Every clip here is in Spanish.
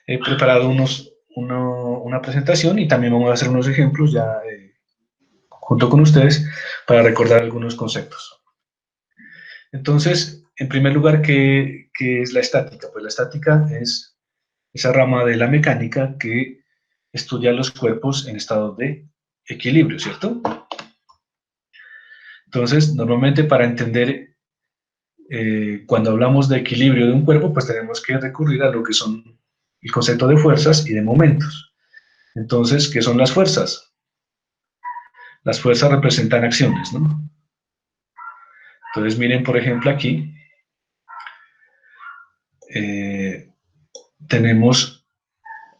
He preparado una presentación y también vamos a hacer unos ejemplos ya junto con ustedes para recordar algunos conceptos. Entonces, en primer lugar, ¿qué es la estática? Pues la estática es esa rama de la mecánica que estudia los cuerpos en estado de equilibrio, ¿cierto? Entonces, normalmente para entender cuando hablamos de equilibrio de un cuerpo, pues tenemos que recurrir a lo que son el concepto de fuerzas y de momentos. Entonces, ¿qué son las fuerzas? Las fuerzas representan acciones, ¿no? Entonces, miren, por ejemplo, aquí eh, tenemos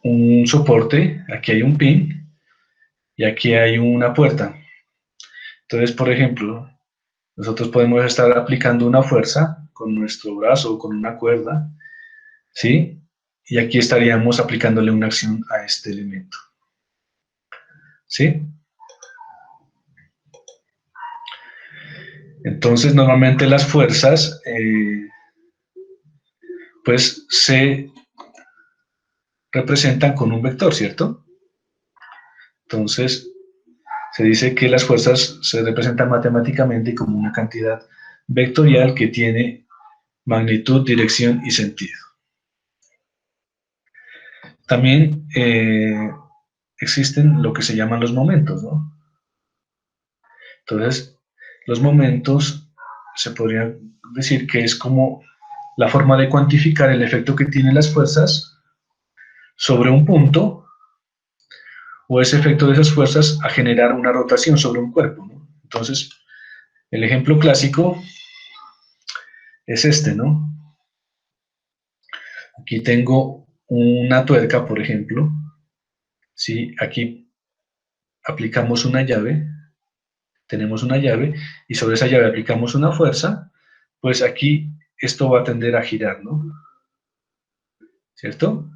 un soporte, aquí hay un pin y aquí hay una puerta. Entonces, por ejemplo, nosotros podemos estar aplicando una fuerza con nuestro brazo o con una cuerda, ¿sí? Y aquí estaríamos aplicándole una acción a este elemento, ¿sí? Entonces, normalmente las fuerzas, pues, se representan con un vector, ¿cierto? Entonces, se dice que las fuerzas se representan matemáticamente como una cantidad vectorial que tiene magnitud, dirección y sentido. También existen lo que se llaman los momentos, ¿no? Entonces, los momentos se podría decir que es como la forma de cuantificar el efecto que tienen las fuerzas sobre un punto o ese efecto de esas fuerzas a generar una rotación sobre un cuerpo, ¿no? Entonces, el ejemplo clásico es este, ¿no? Aquí tengo una tuerca, por ejemplo, ¿sí? Aquí aplicamos una llave, tenemos una llave, y sobre esa llave aplicamos una fuerza, pues aquí esto va a tender a girar, ¿no? ¿Cierto?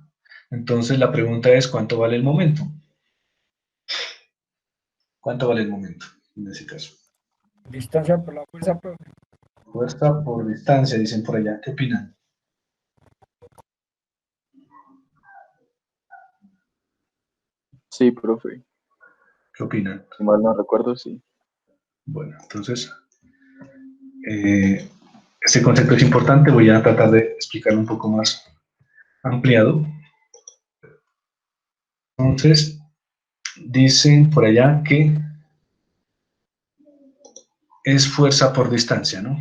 Entonces la pregunta es, ¿cuánto vale el momento? ¿Cuánto vale el momento en ese caso? Distancia por la fuerza, profe. Fuerza por distancia, dicen por allá. ¿Qué opinan? Sí, profe. ¿Qué opinan? Si mal no recuerdo, sí. Bueno, entonces, este concepto es importante, voy a tratar de explicarlo un poco más ampliado. Entonces, dicen por allá que es fuerza por distancia, ¿no?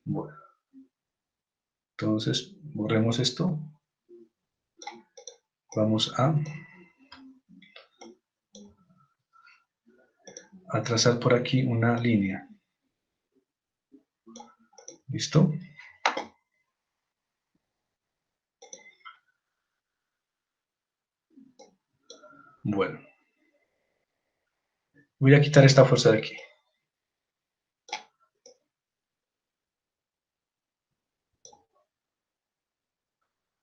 Bueno, entonces, borremos esto. Vamos a trazar por aquí una línea. ¿Listo? Bueno, voy a quitar esta fuerza de aquí.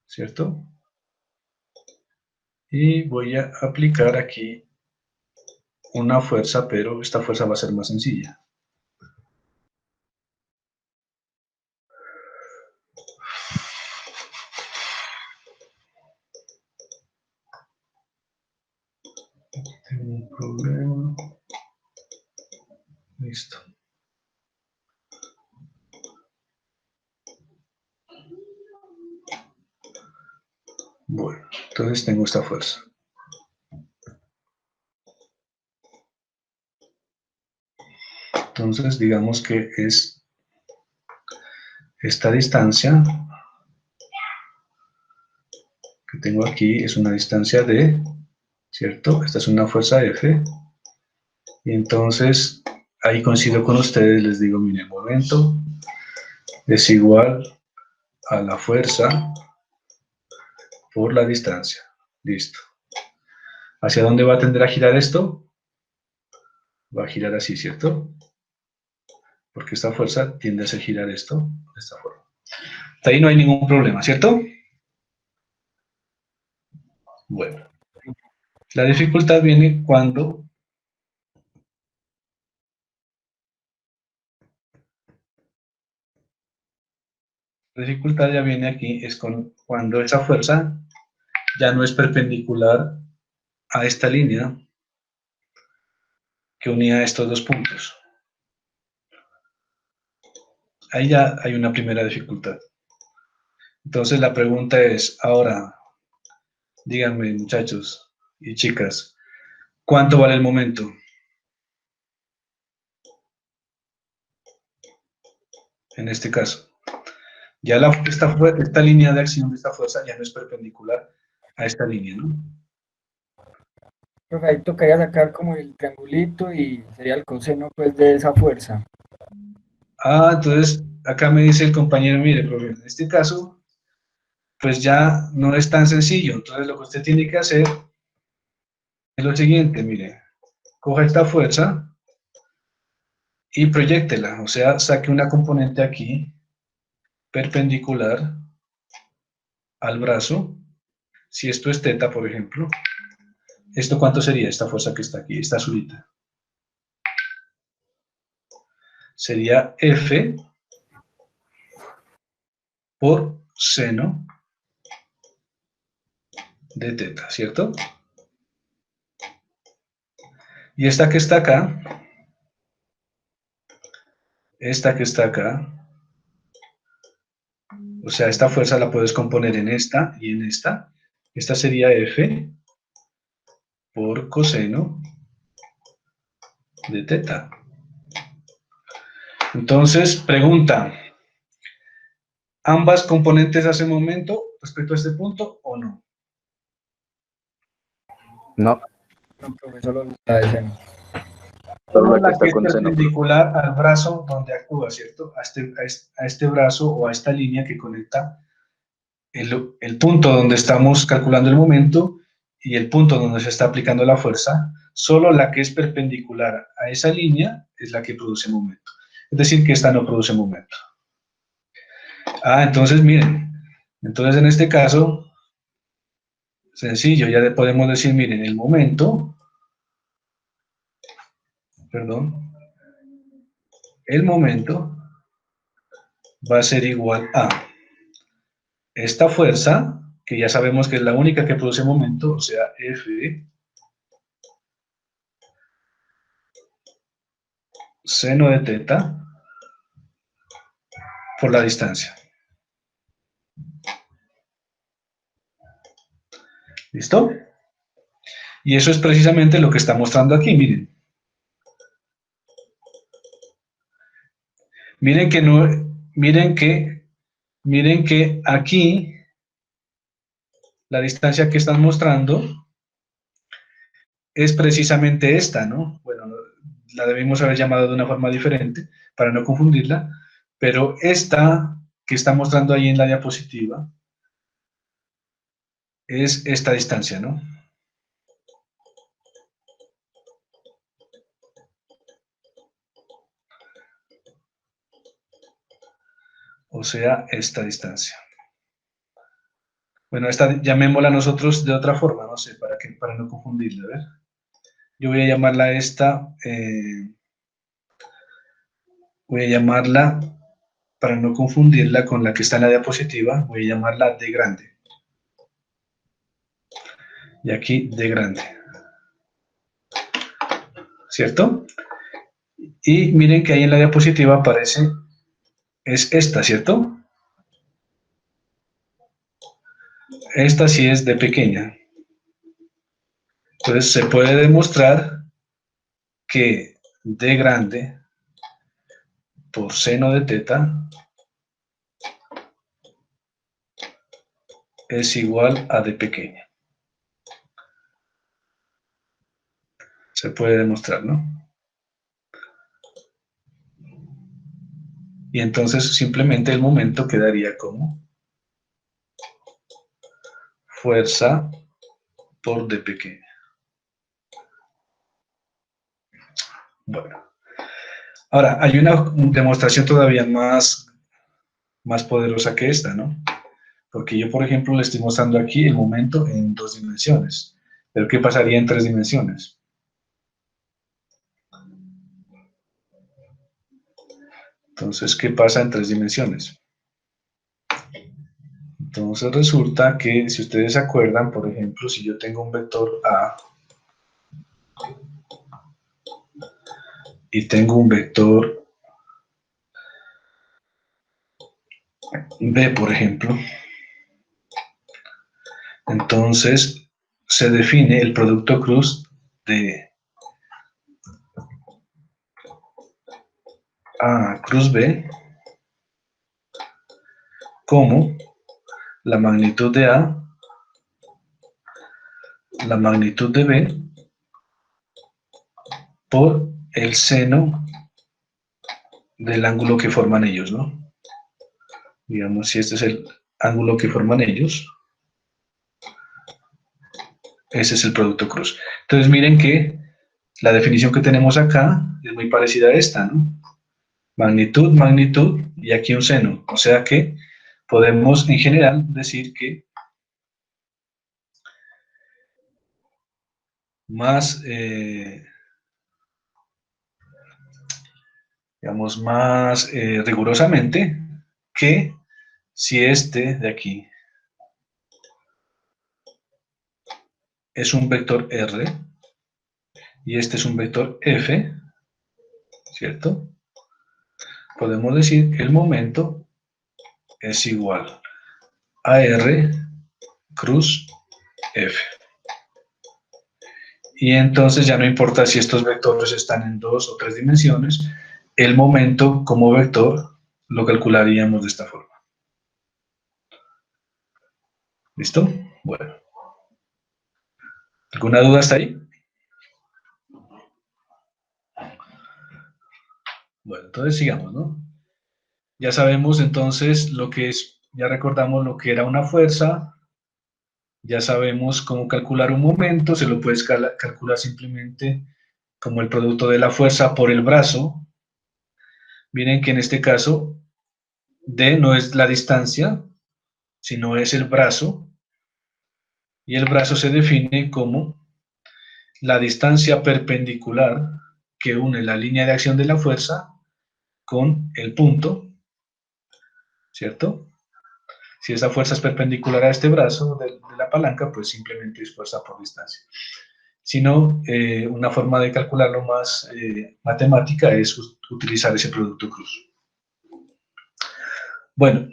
¿Cierto? Y voy a aplicar aquí una fuerza, pero esta fuerza va a ser más sencilla. Tengo un problema. Listo. Bueno, entonces tengo esta fuerza. Entonces, digamos que es esta distancia que tengo aquí, es una distancia D, ¿cierto? Esta es una fuerza F. Y entonces, ahí coincido con ustedes, les digo, mire, el momento es igual a la fuerza por la distancia. Listo. ¿Hacia dónde va a tender a girar esto? Va a girar así, ¿cierto? Porque esta fuerza tiende a hacer girar esto de esta forma. Hasta ahí no hay ningún problema, ¿cierto? Bueno, la dificultad viene cuando la dificultad ya viene aquí, es con cuando esa fuerza ya no es perpendicular a esta línea que unía estos dos puntos. Ahí ya hay una primera dificultad. Entonces la pregunta es, ahora, díganme muchachos y chicas, ¿cuánto vale el momento? En este caso. Ya esta línea de acción de esta fuerza ya no es perpendicular a esta línea, ¿no? Profe, ahí tocaría sacar como el triangulito y sería el coseno pues de esa fuerza. Ah, entonces acá me dice el compañero, mire, profe, en este caso, pues ya no es tan sencillo. Entonces lo que usted tiene que hacer es lo siguiente, mire, coja esta fuerza y proyéctela, o sea, saque una componente aquí perpendicular al brazo. Si esto es teta, por ejemplo, ¿esto cuánto sería esta fuerza que está aquí, esta azulita? Sería F por seno de teta, ¿cierto? Y esta que está acá, esta que está acá, o sea, esta fuerza la puedes componer en esta y en esta. Esta sería F por coseno de teta. Entonces, pregunta, ¿ambas componentes hacen momento respecto a este punto o no? No, No, profe, solo la de seno. Solo Solo la que la que está es con seno, profe. perpendicular al brazo donde actúa, ¿cierto? A este brazo o a esta línea que conecta el punto donde estamos calculando el momento y el punto donde se está aplicando la fuerza, solo la que es perpendicular a esa línea es la que produce momento. Es decir, que esta no produce momento. Ah, entonces miren, entonces en este caso, sencillo, ya podemos decir, miren, el momento, perdón, el momento va a ser igual a esta fuerza, que ya sabemos que es la única que produce momento, o sea, F seno de teta por la distancia. ¿Listo? Y eso es precisamente lo que está mostrando aquí, miren. Miren que no, miren que aquí la distancia que están mostrando es precisamente esta, ¿no? Bueno, la debimos haber llamado de una forma diferente para no confundirla, pero esta que está mostrando ahí en la diapositiva es esta distancia, ¿no? O sea, esta distancia. Bueno, esta llamémosla nosotros de otra forma, no sé, para no confundirla, ¿ver? Yo voy a llamarla esta, voy a llamarla, para no confundirla con la que está en la diapositiva, voy a llamarla D grande. Y aquí D grande. ¿Cierto? Y miren que ahí en la diapositiva aparece, es esta, ¿cierto? Esta sí es D pequeña. Entonces se puede demostrar que D grande por seno de teta es igual a D pequeña. Se puede demostrar, ¿no? Y entonces simplemente el momento quedaría como fuerza por D pequeña. Bueno, ahora hay una demostración todavía más poderosa que esta, ¿no? Porque yo, por ejemplo, le estoy mostrando aquí el momento en 2 dimensiones. Pero ¿qué pasaría en 3 dimensiones? Entonces, ¿qué pasa en 3 dimensiones? Entonces resulta que, si ustedes se acuerdan, por ejemplo, si yo tengo un vector A y tengo un vector B, por ejemplo, entonces se define el producto cruz de A cruz B como la magnitud de A, la magnitud de B, por el seno del ángulo que forman ellos, ¿no? Digamos, si este es el ángulo que forman ellos, ese es el producto cruz. Entonces miren que la definición que tenemos acá es muy parecida a esta, ¿no? Magnitud, magnitud, y aquí un seno. O sea que podemos en general decir que más, digamos, más rigurosamente que si este de aquí es un vector R y este es un vector F, ¿cierto? Podemos decir que el momento es igual a R cruz F. Y entonces ya no importa si estos vectores están en 2 o 3 dimensiones, el momento como vector lo calcularíamos de esta forma. ¿Listo? Bueno. ¿Alguna duda hasta ahí? Bueno, entonces sigamos, ¿no? Ya sabemos entonces lo que es, ya recordamos lo que era una fuerza, ya sabemos cómo calcular un momento, se lo puedes calcular simplemente como el producto de la fuerza por el brazo. Miren que en este caso D no es la distancia, sino es el brazo, y el brazo se define como la distancia perpendicular que une la línea de acción de la fuerza con el punto, ¿cierto? Si esa fuerza es perpendicular a este brazo de la palanca, pues simplemente es fuerza por distancia. Si no, una forma de calcularlo más matemática es utilizar ese producto cruz. Bueno,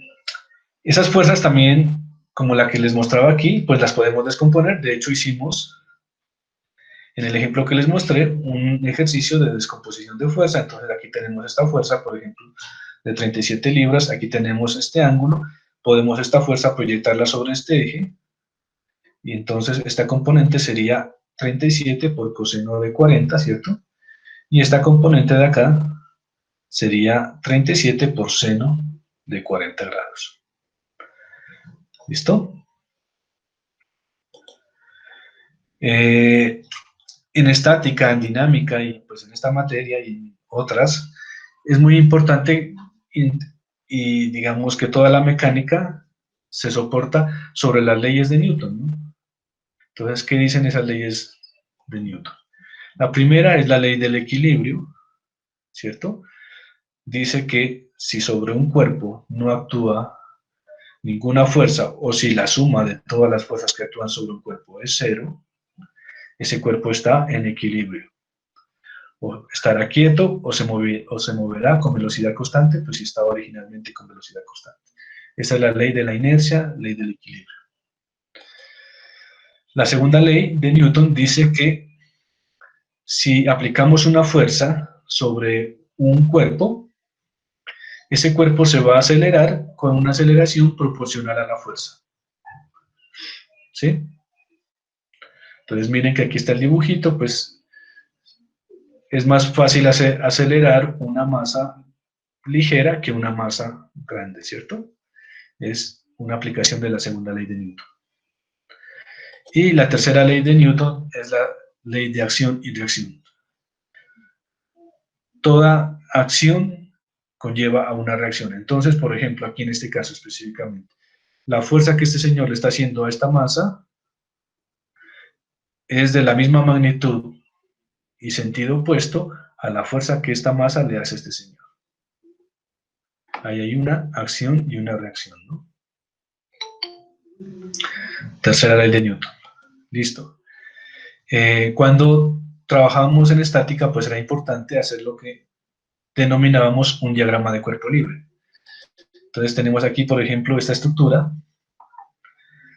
esas fuerzas también, como la que les mostraba aquí, pues las podemos descomponer. De hecho, hicimos, en el ejemplo que les mostré, un ejercicio de descomposición de fuerza. Entonces aquí tenemos esta fuerza, por ejemplo, de 37 libras. Aquí tenemos este ángulo. Podemos esta fuerza proyectarla sobre este eje. Y entonces esta componente sería 37 por coseno de 40, ¿cierto? Y esta componente de acá sería 37 por seno de 40 grados. ¿Listo? En estática, en dinámica y pues en esta materia y en otras, es muy importante y digamos que toda la mecánica se soporta sobre las leyes de Newton, ¿no? Entonces, ¿qué dicen esas leyes de Newton? La primera es la ley del equilibrio, ¿cierto? Dice que si sobre un cuerpo no actúa ninguna fuerza o si la suma de todas las fuerzas que actúan sobre un cuerpo es cero, ese cuerpo está en equilibrio. O estará quieto o se moverá con velocidad constante, pues si estaba originalmente con velocidad constante. Esa es la ley de la inercia, ley del equilibrio. La segunda ley de Newton dice que si aplicamos una fuerza sobre un cuerpo, ese cuerpo se va a acelerar con una aceleración proporcional a la fuerza. ¿Sí? Entonces miren que aquí está el dibujito, pues es más fácil acelerar una masa ligera que una masa grande, ¿cierto? Es una aplicación de la segunda ley de Newton. Y la tercera ley de Newton es la ley de acción y reacción. Toda acción conlleva a una reacción. Entonces, por ejemplo, aquí en este caso específicamente, la fuerza que este señor le está haciendo a esta masa es de la misma magnitud y sentido opuesto a la fuerza que esta masa le hace a este señor. Ahí hay una acción y una reacción, ¿no? Tercera ley de Newton. Listo. Cuando trabajábamos en estática, pues era importante hacer lo que denominábamos un diagrama de cuerpo libre. Entonces tenemos aquí, por ejemplo, esta estructura,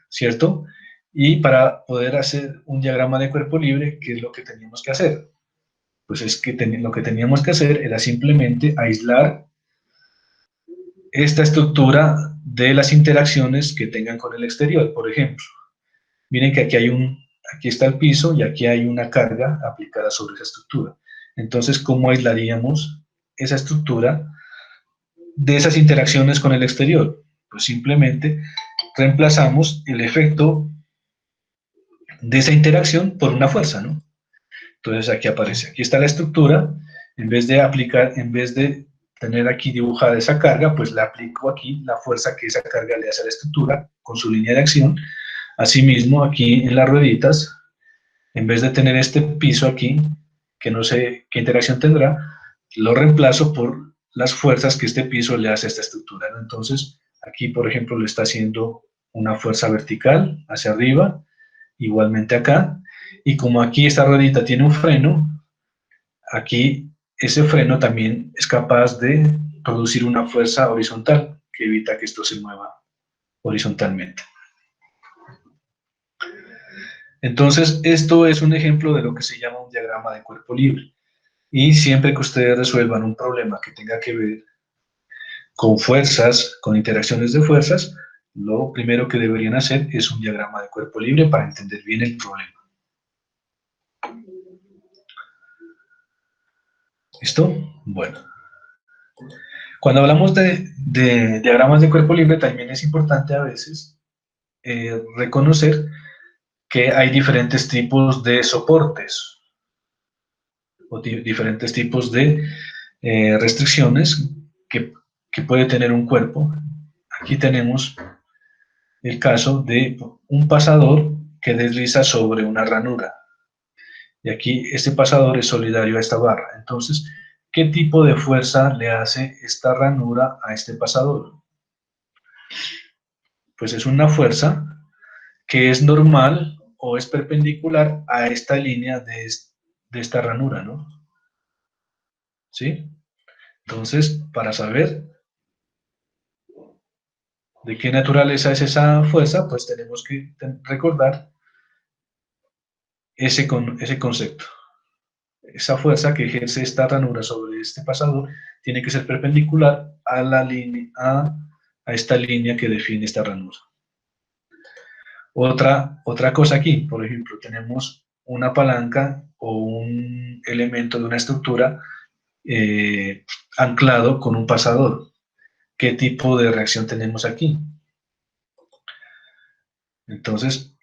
¿cierto? Y para poder hacer un diagrama de cuerpo libre, ¿qué es lo que teníamos que hacer? Pues es que lo que teníamos que hacer era simplemente aislar esta estructura de las interacciones que tengan con el exterior. Por ejemplo, miren que aquí está el piso y aquí hay una carga aplicada sobre esa estructura. Entonces, ¿cómo aislaríamos esa estructura de esas interacciones con el exterior? Pues simplemente reemplazamos el efecto de esa interacción por una fuerza, ¿no? Entonces aquí aparece, aquí está la estructura, en vez de tener aquí dibujada esa carga, pues le aplico aquí la fuerza que esa carga le hace a la estructura con su línea de acción. Asimismo, aquí en las rueditas, en vez de tener este piso aquí, que no sé qué interacción tendrá, lo reemplazo por las fuerzas que este piso le hace a esta estructura, ¿no? Entonces, aquí, por ejemplo, le está haciendo una fuerza vertical hacia arriba, igualmente acá, y como aquí esta ruedita tiene un freno, aquí ese freno también es capaz de producir una fuerza horizontal que evita que esto se mueva horizontalmente. Entonces, esto es un ejemplo de lo que se llama un diagrama de cuerpo libre. Y siempre que ustedes resuelvan un problema que tenga que ver con fuerzas, con interacciones de fuerzas, lo primero que deberían hacer es un diagrama de cuerpo libre para entender bien el problema. ¿Listo? Bueno. Cuando hablamos de diagramas de cuerpo libre, también es importante a veces reconocer que hay diferentes tipos de soportes o diferentes tipos de restricciones que puede tener un cuerpo. Aquí tenemos el caso de un pasador que desliza sobre una ranura. Y aquí este pasador es solidario a esta barra. Entonces, ¿qué tipo de fuerza le hace esta ranura a este pasador? Pues es una fuerza que es normal o es perpendicular a esta línea de esta ranura, ¿no? ¿Sí? Entonces, para saber de qué naturaleza es esa fuerza, pues tenemos que recordar ese concepto. Esa fuerza que ejerce esta ranura sobre este pasador tiene que ser perpendicular a la línea, a esta línea que define esta ranura. Otra cosa aquí, por ejemplo, tenemos una palanca o un elemento de una estructura anclado con un pasador. ¿Qué tipo de reacción tenemos aquí? Entonces,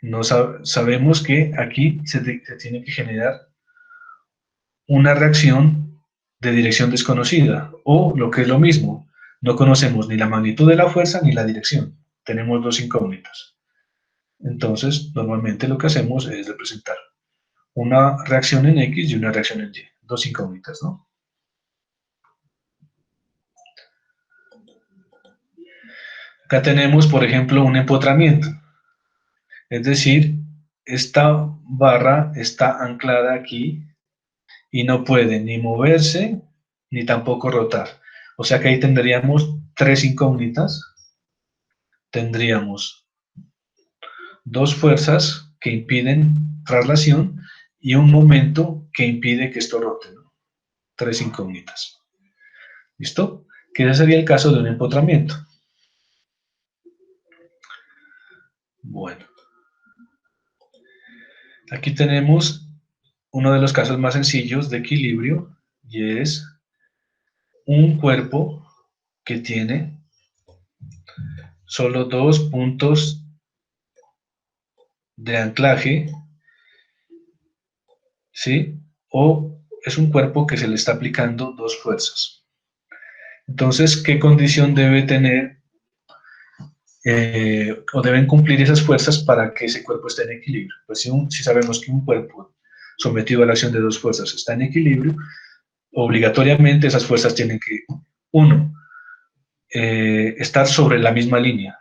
sabemos que aquí se tiene que generar una reacción de dirección desconocida, o lo que es lo mismo, no conocemos ni la magnitud de la fuerza ni la dirección. Tenemos dos incógnitas. Entonces, normalmente lo que hacemos es representar una reacción en X y una reacción en Y. Dos incógnitas, ¿no? Acá tenemos, por ejemplo, un empotramiento. Es decir, esta barra está anclada aquí y no puede ni moverse ni tampoco rotar. O sea que ahí tendríamos tres incógnitas. Tendríamos dos fuerzas que impiden traslación y un momento que impide que esto rote, ¿no? Tres incógnitas. ¿Listo? Que ese sería el caso de un empotramiento. Bueno. Aquí tenemos uno de los casos más sencillos de equilibrio y es un cuerpo que tiene solo dos puntos de anclaje, ¿sí? O es un cuerpo que se le está aplicando dos fuerzas. Entonces, ¿qué condición debe tener o deben cumplir esas fuerzas para que ese cuerpo esté en equilibrio? Pues si sabemos que un cuerpo sometido a la acción de dos fuerzas está en equilibrio, obligatoriamente esas fuerzas tienen que, uno, estar sobre la misma línea.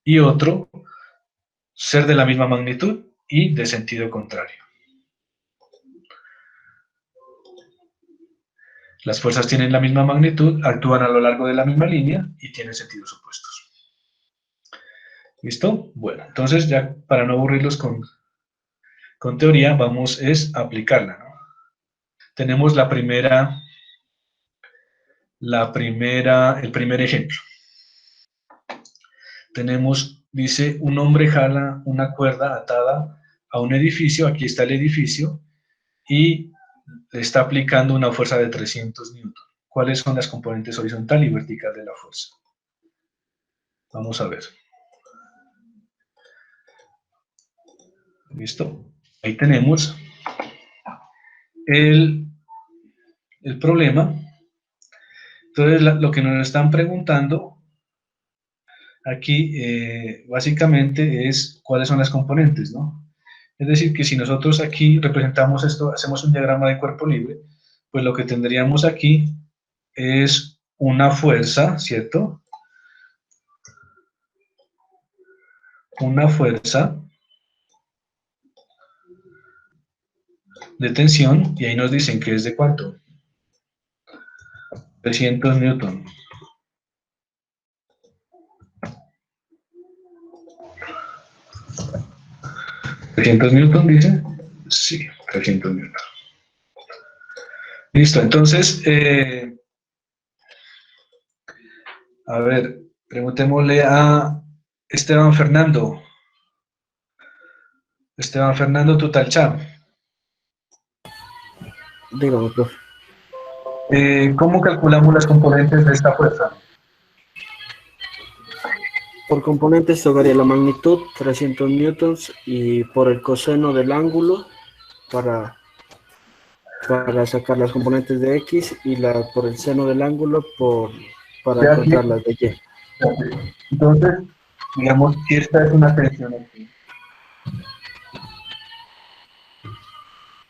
y otro ser de la misma magnitud y de sentido contrario. Las fuerzas tienen la misma magnitud, actúan a lo largo de la misma línea y tienen sentidos opuestos. ¿Listo? Bueno, entonces ya para no aburrirlos con teoría, vamos a aplicarla, ¿no? Tenemos el primer ejemplo. Tenemos, dice, un hombre jala una cuerda atada a un edificio, aquí está el edificio, y le está aplicando una fuerza de 300 newton. ¿Cuáles son las componentes horizontal y vertical de la fuerza? Vamos a ver. ¿Listo? Ahí tenemos el problema. Entonces, lo que nos están preguntando aquí básicamente es cuáles son las componentes, ¿no? Es decir, que si nosotros aquí representamos esto, hacemos un diagrama de cuerpo libre, pues lo que tendríamos aquí es una fuerza, ¿cierto? Una fuerza de tensión, y ahí nos dicen que es de ¿cuánto? 300 newton. ¿300 newton dice? Sí, 300 newton. Listo, entonces, a ver, preguntémosle a Esteban Fernando. Esteban Fernando Tutalchá. Dígame, profe. ¿Cómo calculamos las componentes de esta fuerza? Por componentes tocaría la magnitud, 300 newtons, y por el coseno del ángulo para sacar las componentes de X, y por el seno del ángulo para Ya aquí, encontrar las de Y. entonces, digamos que esta es una tensión aquí.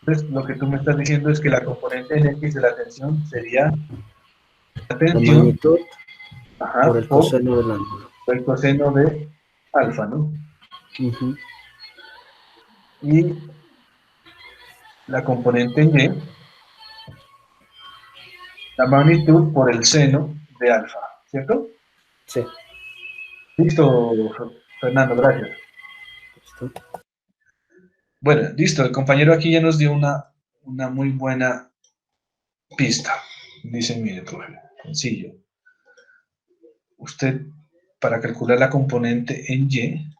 Entonces, lo que tú me estás diciendo es que la componente en X de la tensión sería la La tensión magnitud por el por coseno del ángulo. el coseno de alfa, ¿no? Ujú. Y la componente en Y, la magnitud por el seno de alfa, ¿cierto? Sí. Listo, Fernando, gracias. ¿Listo? Bueno, listo, el compañero aquí ya nos dio una muy buena pista. Dice, mire, profe, sencillo. Usted, para calcular la componente en Y,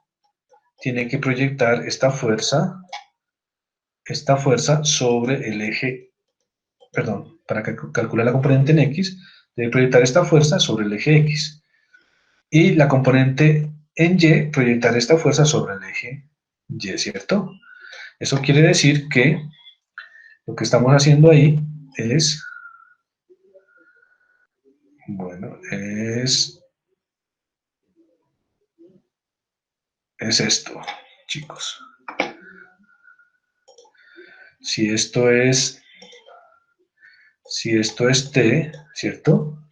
tiene que proyectar esta fuerza sobre el eje, perdón, para calcular la componente en X, debe proyectar esta fuerza sobre el eje X. Y la componente en Y, proyectar esta fuerza sobre el eje Y, ¿cierto? Eso quiere decir que lo que estamos haciendo ahí es, bueno, es esto, chicos. Si esto es T, ¿cierto?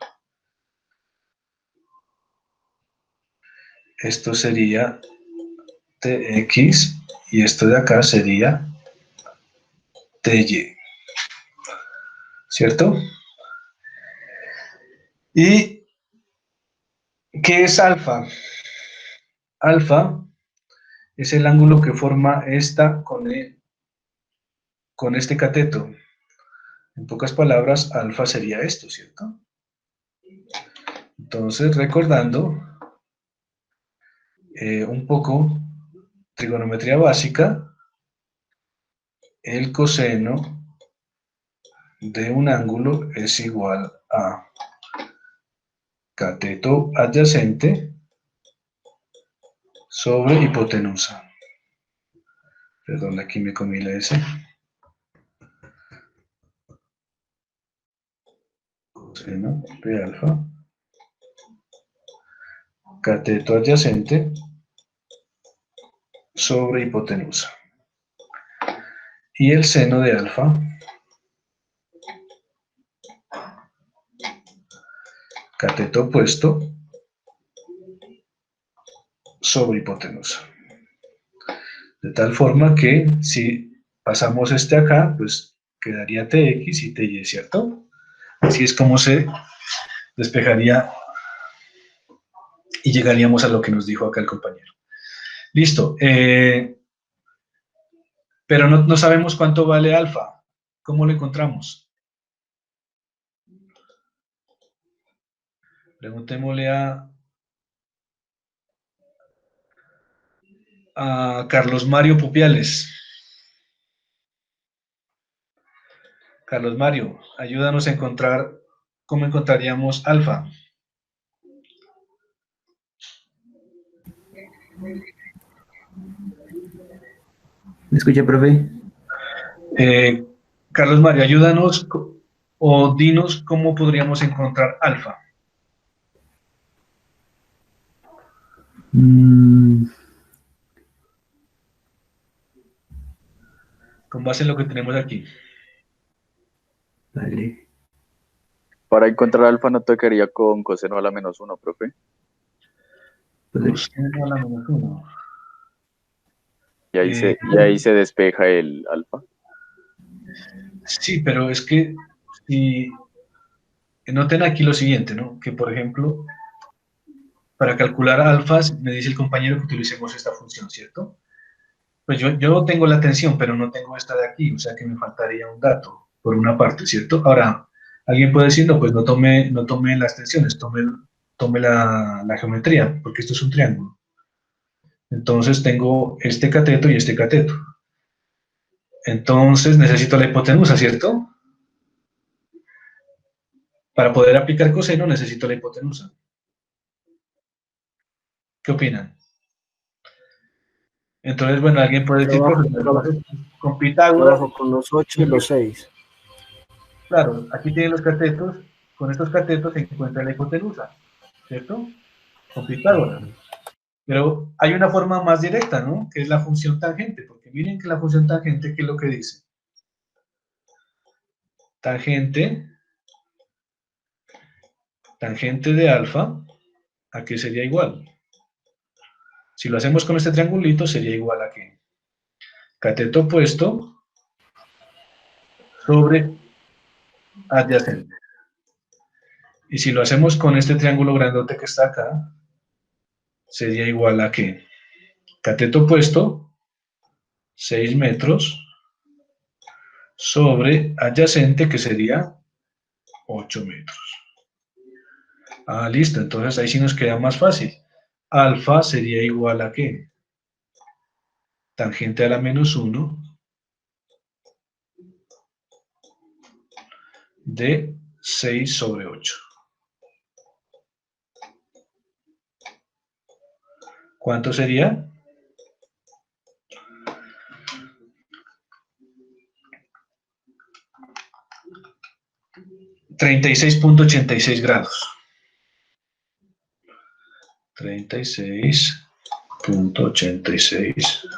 Esto sería Tx y esto de acá sería Ty, ¿cierto? ¿Y qué es alfa? Alfa es el ángulo que forma esta con este cateto. En pocas palabras, alfa sería esto, ¿cierto? Entonces, recordando un poco trigonometría básica, el coseno de un ángulo es igual a cateto adyacente sobre hipotenusa. Perdón, aquí me comí la S. Coseno de alfa, cateto adyacente sobre hipotenusa. Y el seno de alfa, cateto opuesto sobre hipotenusa. De tal forma que si pasamos este acá, pues quedaría Tx y Ty, ¿cierto? Así es como se despejaría y llegaríamos a lo que nos dijo acá el compañero. Listo. Pero no sabemos cuánto vale alfa. ¿Cómo lo encontramos? Preguntémosle a Carlos Mario Pupiales. Carlos Mario, ayúdanos a encontrar cómo encontraríamos alfa. ¿Me escucha, profe? Carlos Mario, ayúdanos o dinos cómo podríamos encontrar alfa. Con base en lo que tenemos aquí. Vale. Para encontrar alfa no tocaría con coseno a la menos 1, profe. Coseno a la menos 1. Y ahí se despeja el alfa. Sí, pero es que si noten aquí lo siguiente, ¿no? Que por ejemplo, para calcular alfas, me dice el compañero que utilicemos esta función, ¿cierto? Pues yo tengo la tensión, pero no tengo esta de aquí, o sea que me faltaría un dato, por una parte, ¿cierto? Ahora, alguien puede decir, no, pues no tome las tensiones, tome la geometría, porque esto es un triángulo. Entonces tengo este cateto y este cateto. Entonces necesito la hipotenusa, ¿cierto? Para poder aplicar coseno necesito la hipotenusa. ¿Qué opinan? Entonces, bueno, alguien puede decir, entonces, con Pitágoras, Trabajo con los 8 y los 6. claro, aquí tienen los catetos, con estos catetos se encuentra la hipotenusa, ¿cierto? Con Pitágoras. Pero hay una forma más directa, ¿no? Que es la función tangente, porque miren que la función tangente, ¿qué es lo que dice? Tangente de alfa, ¿a qué sería igual? Si lo hacemos con este triangulito, sería igual a ¿qué? Cateto opuesto sobre adyacente. Y si lo hacemos con este triángulo grandote que está acá, sería igual a ¿qué? Cateto opuesto, 6 metros, sobre adyacente, que sería 8 metros. Ah, listo, entonces ahí sí nos queda más fácil. Alfa sería igual a ¿qué? Tangente a la menos 1 de 6 sobre 8. ¿Cuánto sería? $36.86 grados. 36.86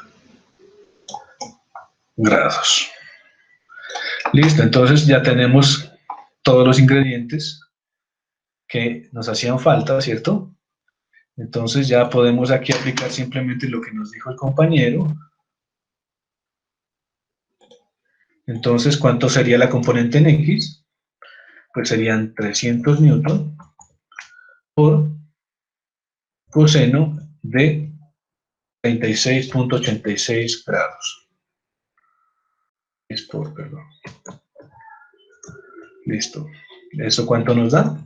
grados. Listo, entonces ya tenemos todos los ingredientes que nos hacían falta, ¿cierto? Entonces ya podemos aquí aplicar simplemente lo que nos dijo el compañero. Entonces, ¿cuánto sería la componente en X? Pues serían 300 newton por coseno de 36.86 grados. Perdón. Listo. ¿Eso cuánto nos da?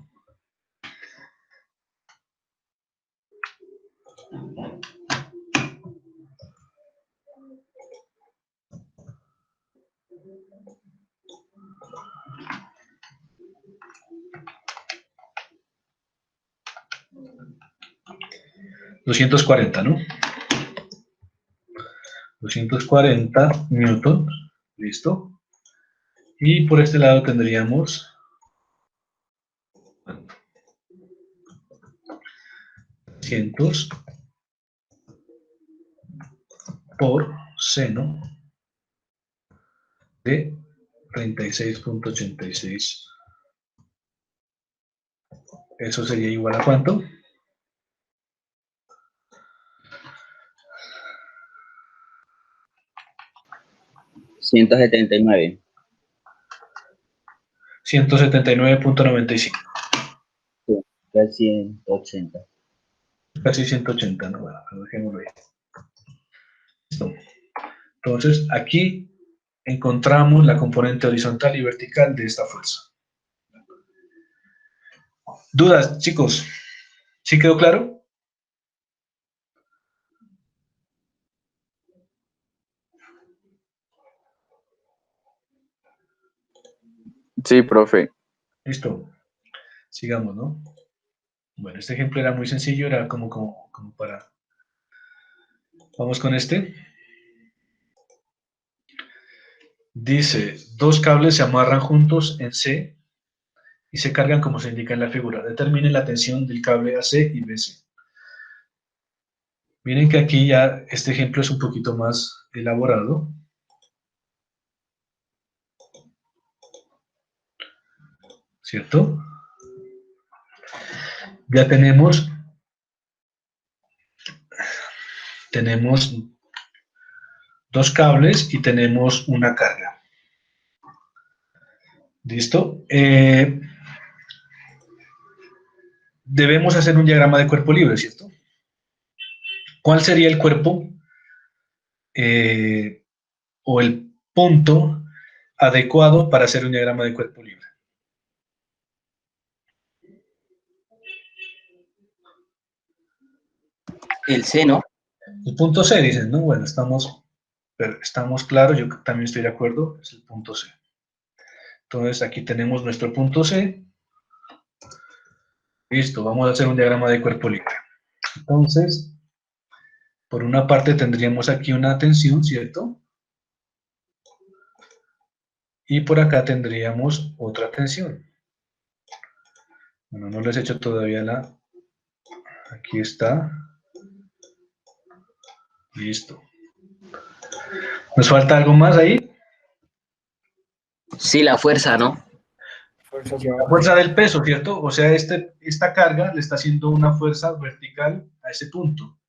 $240, ¿no? 240 newton. Listo. Y por este lado tendríamos 300 por seno de 36.86. ¿Eso sería igual a cuánto? 179. 179.95. Casi 180. Casi 180, ¿no? Bueno, dejémoslo ahí. Listo. Entonces, aquí encontramos la componente horizontal y vertical de esta fuerza. ¿Dudas, chicos? ¿Sí quedó claro? Sí, profe. Listo. Sigamos, ¿no? Bueno, este ejemplo era muy sencillo, era como para... Vamos con este. Dice, dos cables se amarran juntos en C y se cargan como se indica en la figura. Determine la tensión del cable AC y BC. Miren que aquí ya este ejemplo es un poquito más elaborado. ¿Cierto? Ya tenemos dos cables y tenemos una carga. ¿Listo? Debemos hacer un diagrama de cuerpo libre, ¿cierto? ¿Cuál sería el cuerpo o el punto adecuado para hacer un diagrama de cuerpo libre? El seno. El punto C, dicen, ¿no? Bueno, estamos claros, yo también estoy de acuerdo, es el punto C. Entonces, aquí tenemos nuestro punto C. Listo, vamos a hacer un diagrama de cuerpo libre. Entonces, por una parte tendríamos aquí una tensión, ¿cierto? Y por acá tendríamos otra tensión. Bueno, no les he hecho todavía la... Aquí está. Listo. ¿Nos falta algo más ahí? Sí, la fuerza, ¿no? Fuerza hacia La abajo. fuerza del peso, ¿cierto? O sea, esta carga le está haciendo una fuerza vertical a ese punto.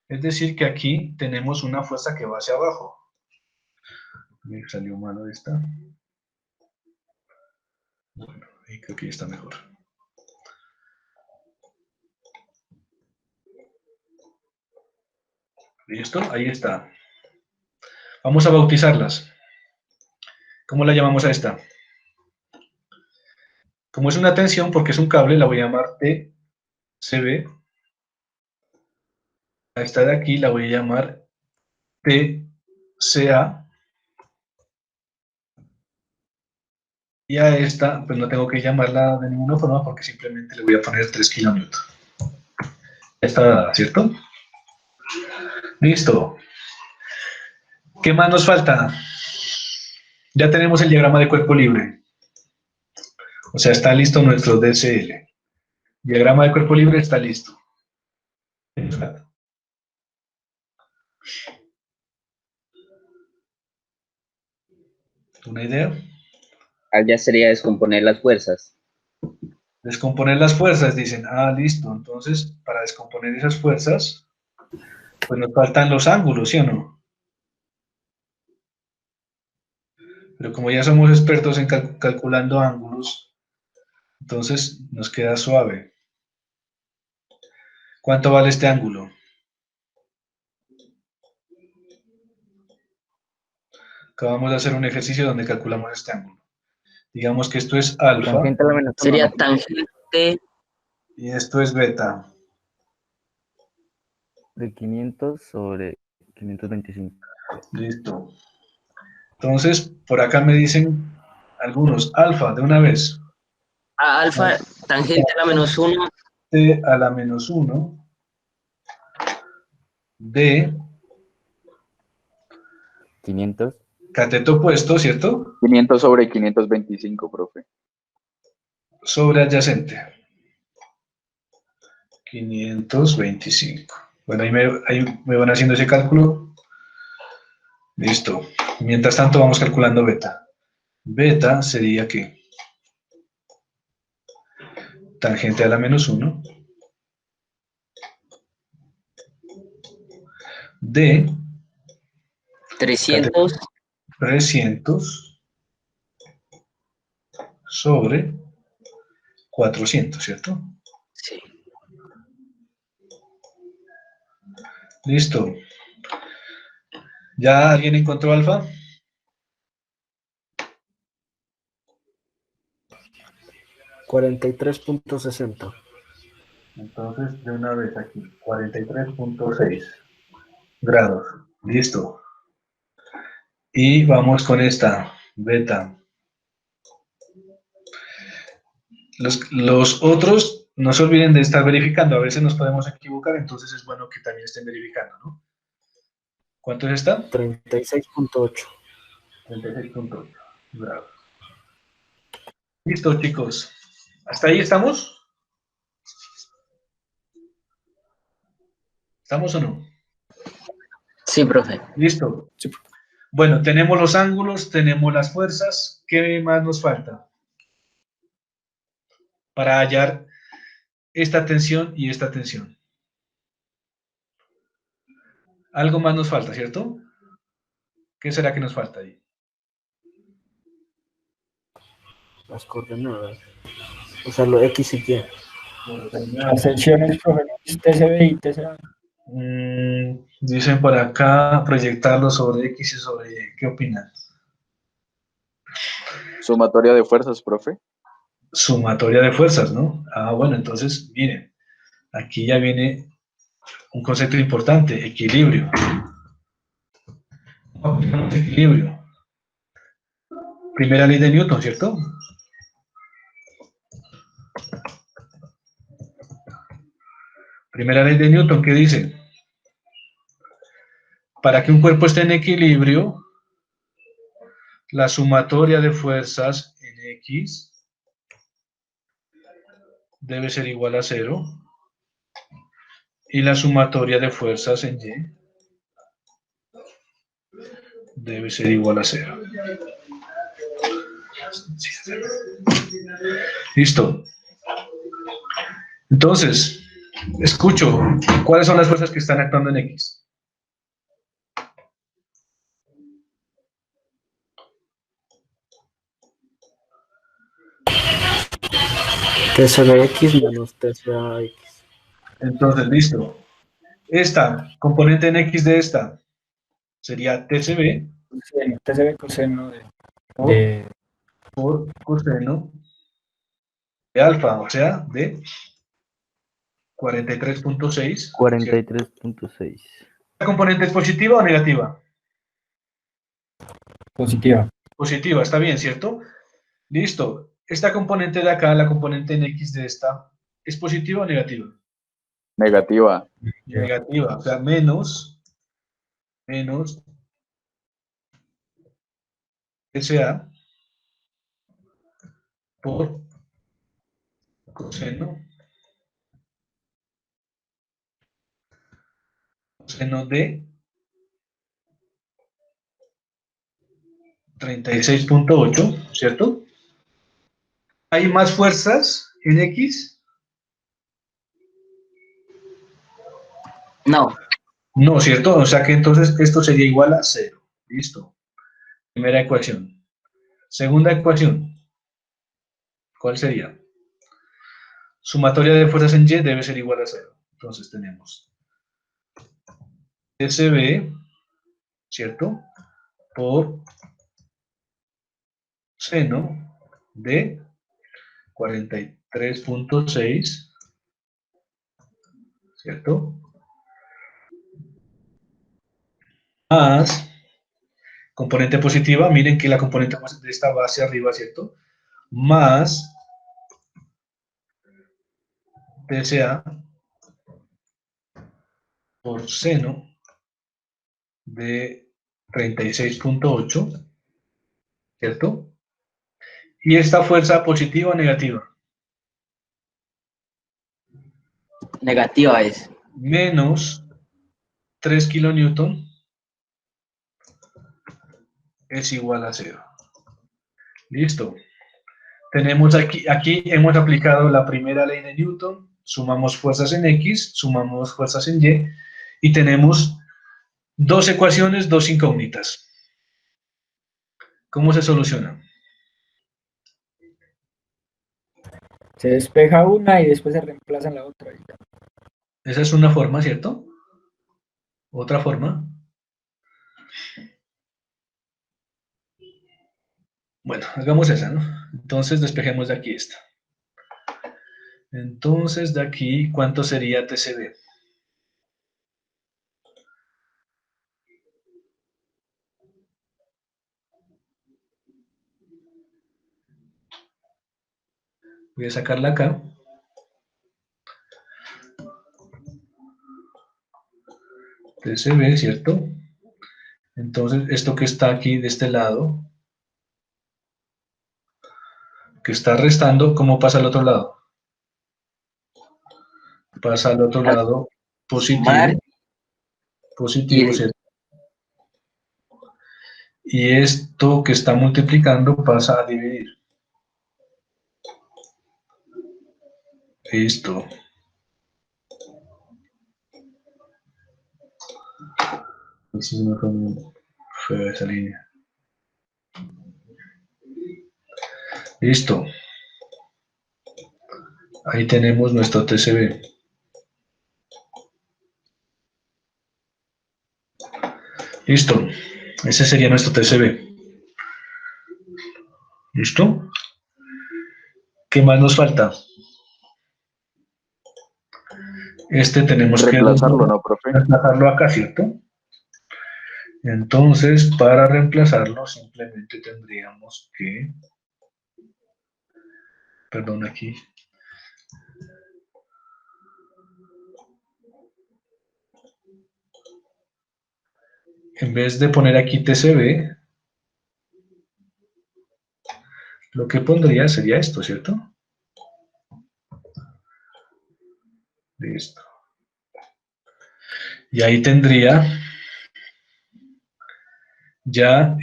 Es decir, que aquí tenemos una fuerza que va hacia abajo. Me salió malo esta. Bueno, ahí creo que ya está mejor. ¿Listo? Ahí está. Vamos a bautizarlas. ¿Cómo la llamamos a esta? Como es una tensión, porque es un cable, la voy a llamar TCB. A esta de aquí la voy a llamar TCA. Y a esta, pues no tengo que llamarla de ninguna forma porque simplemente le voy a poner 3 kilonewton. Ya está dada, ¿cierto? Listo. ¿Qué más nos falta? Ya tenemos el diagrama de cuerpo libre. O sea, está listo nuestro DCL. Diagrama de cuerpo libre está listo. ¿Una idea? Ya sería descomponer las fuerzas. Descomponer las fuerzas, dicen. Ah, listo. Entonces, para descomponer esas fuerzas, pues nos faltan los ángulos, ¿sí o no? Pero como ya somos expertos en calculando ángulos, entonces nos queda suave. ¿Cuánto vale este ángulo? Acabamos de hacer un ejercicio donde calculamos este ángulo. Digamos que esto es alfa Tangente a la menos Sería uno. tangente y esto es beta. De 500 sobre 525. Listo. Entonces, por acá me dicen algunos, alfa, de una vez, a alfa, tangente a la -1, t a la menos 1, de 500. cateto opuesto, ¿cierto? 500 sobre 525, profe. Sobre adyacente. 525. Bueno, ahí me van haciendo ese cálculo. Listo. Mientras tanto, vamos calculando beta. Beta sería que tangente a la menos 1 de 300 300 sobre 400, ¿cierto? Sí. Listo. ¿Ya alguien encontró alfa? $43.60. Entonces, de una vez aquí, 43.6 grados. Listo. Y vamos con esta, beta. Los otros, no se olviden de estar verificando. A veces nos podemos equivocar, entonces es bueno que también estén verificando, ¿no? ¿Cuánto es esta? 36.8. 36.8 grados. Listo, chicos. ¿Hasta ahí estamos? ¿Estamos o no? Sí, profe. Listo. Sí. Bueno, tenemos los ángulos, tenemos las fuerzas. ¿Qué más nos falta? Para hallar esta tensión y esta tensión. Algo más nos falta, ¿cierto? ¿Qué será que nos falta ahí? Las coordenadas. O sea, lo X y Y. Las secciones, profe, TCB y TCA. Dicen por acá proyectarlo sobre X y sobre Y. ¿Qué opinan? Sumatoria de fuerzas, profe. Sumatoria de fuerzas, ¿no? Ah, bueno, entonces, miren, aquí ya viene un concepto importante, equilibrio. Equilibrio. Primera ley de Newton, ¿cierto? Primera ley de Newton, ¿qué dice? Para que un cuerpo esté en equilibrio, la sumatoria de fuerzas en X debe ser igual a 0 y la sumatoria de fuerzas en Y debe ser igual a 0. Listo. Entonces, escucho, ¿cuáles son las fuerzas que están actuando en X? TCBX menos TCAX. Entonces, listo. Esta componente en X de esta sería TCB TCB coseno de por coseno de alfa, o sea, de 43.6. 43.6. ¿La componente es positiva o negativa? positiva. Positiva, está bien, ¿cierto? Listo. Esta componente de acá, la componente en X de esta, ¿es positiva o negativa? Negativa. Negativa, o sea, menos SA por coseno de 36.8, ¿cierto? ¿Hay más fuerzas en X? No. No, ¿cierto? O sea que entonces esto sería igual a 0. Listo. Primera ecuación. Segunda ecuación. ¿Cuál sería? Sumatoria de fuerzas en Y debe ser igual a 0. Entonces tenemos SB, ¿cierto? Por seno de 43.6, ¿cierto? Más componente positiva, miren que la componente de esta va hacia arriba, ¿cierto? Más TSA por seno de 36.8, ¿cierto? ¿Y esta fuerza positiva o negativa? Negativa es. Menos 3 kilonewton es igual a 0. Listo. Tenemos aquí hemos aplicado la primera ley de Newton, sumamos fuerzas en X, sumamos fuerzas en Y, y tenemos dos ecuaciones, dos incógnitas. ¿Cómo se soluciona? Se despeja una y después se reemplaza en la otra. Y ya. Esa es una forma, ¿cierto? Otra forma. Bueno, hagamos esa, ¿no? Entonces despejemos de aquí esta. Entonces de aquí, ¿cuánto sería TCB? Voy a sacarla acá. TCB, ¿cierto? Entonces, esto que está aquí de este lado, que está restando, ¿cómo pasa al otro lado? Pasa al otro lado Sumar positivo, y ¿cierto? Y esto que está multiplicando pasa a dividir. Listo. Entonces me fue muy fea esa línea. Listo. Ahí tenemos nuestro TCB. Listo. Ese sería nuestro TCB. ¿Listo? ¿Qué más nos falta? Este tenemos que Reemplazarlo, ¿no, profe? reemplazarlo acá, ¿cierto? Entonces, para reemplazarlo, simplemente tendríamos que, perdón, aquí, en vez de poner aquí TCB, lo que pondría sería esto, ¿cierto? Listo. Y ahí tendría ya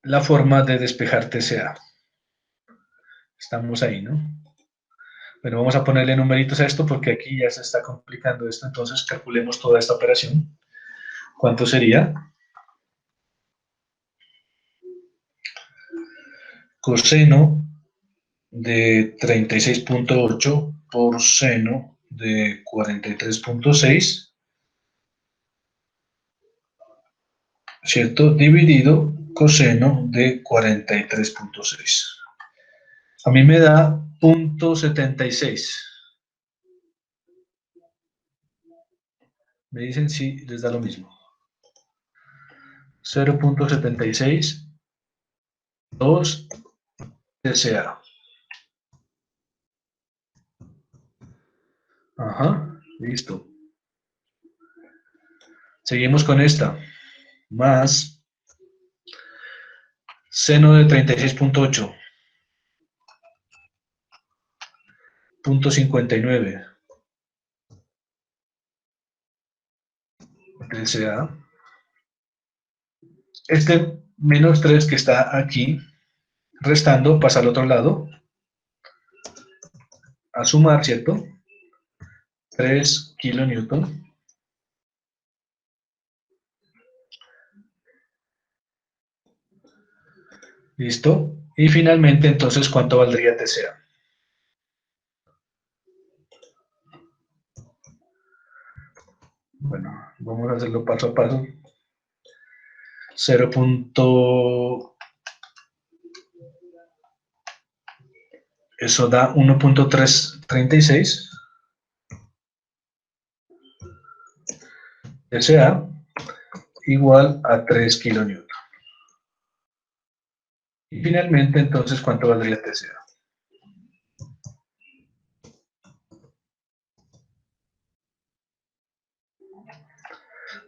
la forma de despejar TCA. Estamos ahí, ¿no? Bueno, vamos a ponerle numeritos a esto porque aquí ya se está complicando esto, entonces calculemos toda esta operación. ¿Cuánto sería? Coseno de 36.8 por seno de 43.6, ¿cierto? Dividido coseno de 43.6. A mí me da 0.76. Me dicen si les da lo mismo. 0.76, 2 TCA. Ajá, listo. Seguimos con esta. Más seno de 36.8. 0.59 TCA. Este menos 3 que está aquí, restando, pasa al otro lado, a sumar, ¿cierto? 3 kilonewton. ¿Listo? Y finalmente, entonces, ¿cuánto valdría TCA? Bueno, vamos a hacerlo paso a paso. 0. Eso da 1.336 TCA igual a 3 kilonewton. Y finalmente, entonces, ¿cuánto valdría TCA?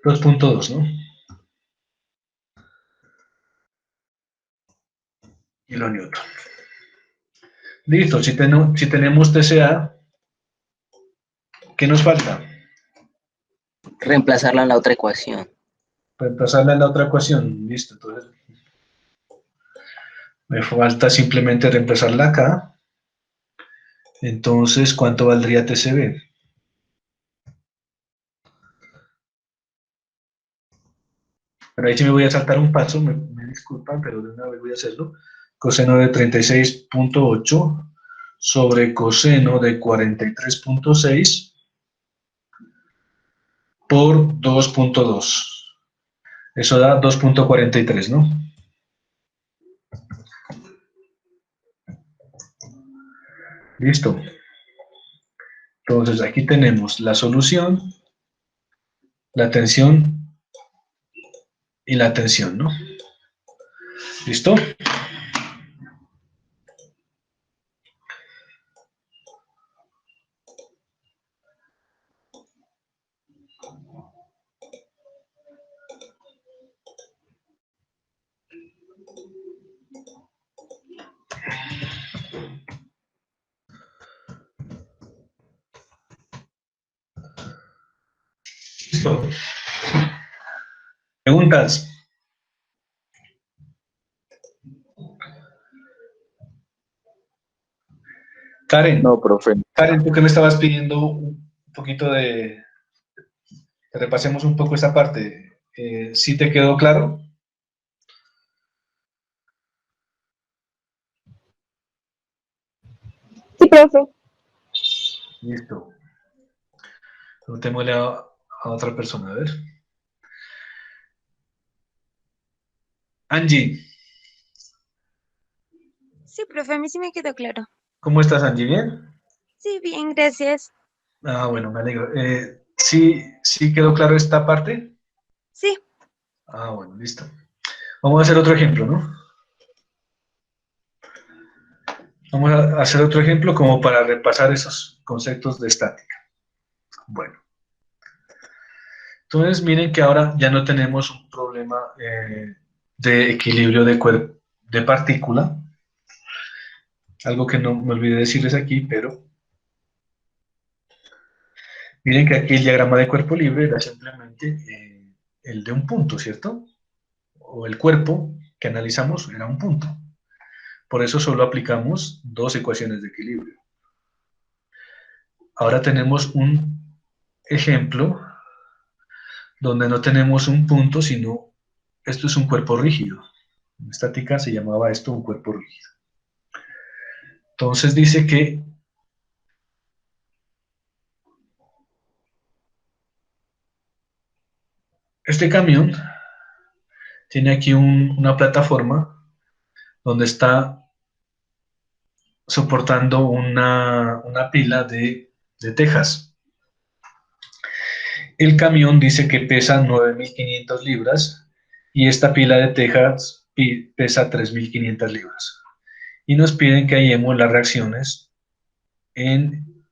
2.2, ¿no? Kilonewton. Listo, si tenemos TCA, ¿qué nos falta? reemplazarla en la otra ecuación. Reemplazarla en la otra ecuación. Listo, entonces me falta simplemente reemplazarla acá. Entonces, ¿cuánto valdría TCB? Pero ahí sí me voy a saltar un paso, me disculpan, pero de una vez voy a hacerlo. Coseno de 36.8 sobre coseno de 43.6 por 2.2. Eso da 2.43, ¿no? Listo. Entonces aquí tenemos la solución, la tensión y la tensión, ¿no? ¿Listo? Listo. ¿Preguntas? Karen, No, profe. Karen, tú que me estabas pidiendo un poquito que repasemos un poco esta parte. ¿Sí te quedó claro? Sí, profe. Listo. Preguntémosle a otra persona, a ver. Angie, Sí, profe, a mí sí me quedó claro. ¿cómo estás, Angie? ¿Bien? Sí, bien, gracias. Ah, bueno, me alegro. ¿Sí quedó claro esta parte? Sí, Ah, bueno, listo. Vamos a hacer otro ejemplo, ¿no? Vamos a hacer otro ejemplo como para repasar esos conceptos de estática. Bueno, entonces miren que ahora ya no tenemos un problema de equilibrio de partícula, algo que no me olvidé decirles aquí, pero miren que aquí el diagrama de cuerpo libre era simplemente el de un punto, ¿cierto? O el cuerpo que analizamos era un punto. Por eso solo aplicamos dos ecuaciones de equilibrio. Ahora tenemos un ejemplo donde no tenemos un punto, sino esto es un cuerpo rígido. En estática se llamaba esto un cuerpo rígido. Entonces dice que este camión tiene aquí una plataforma donde está soportando una pila de tejas. El camión dice que pesa 9.500 libras y esta pila de tejas pesa 3.500 libras. Y nos piden que hallemos las reacciones en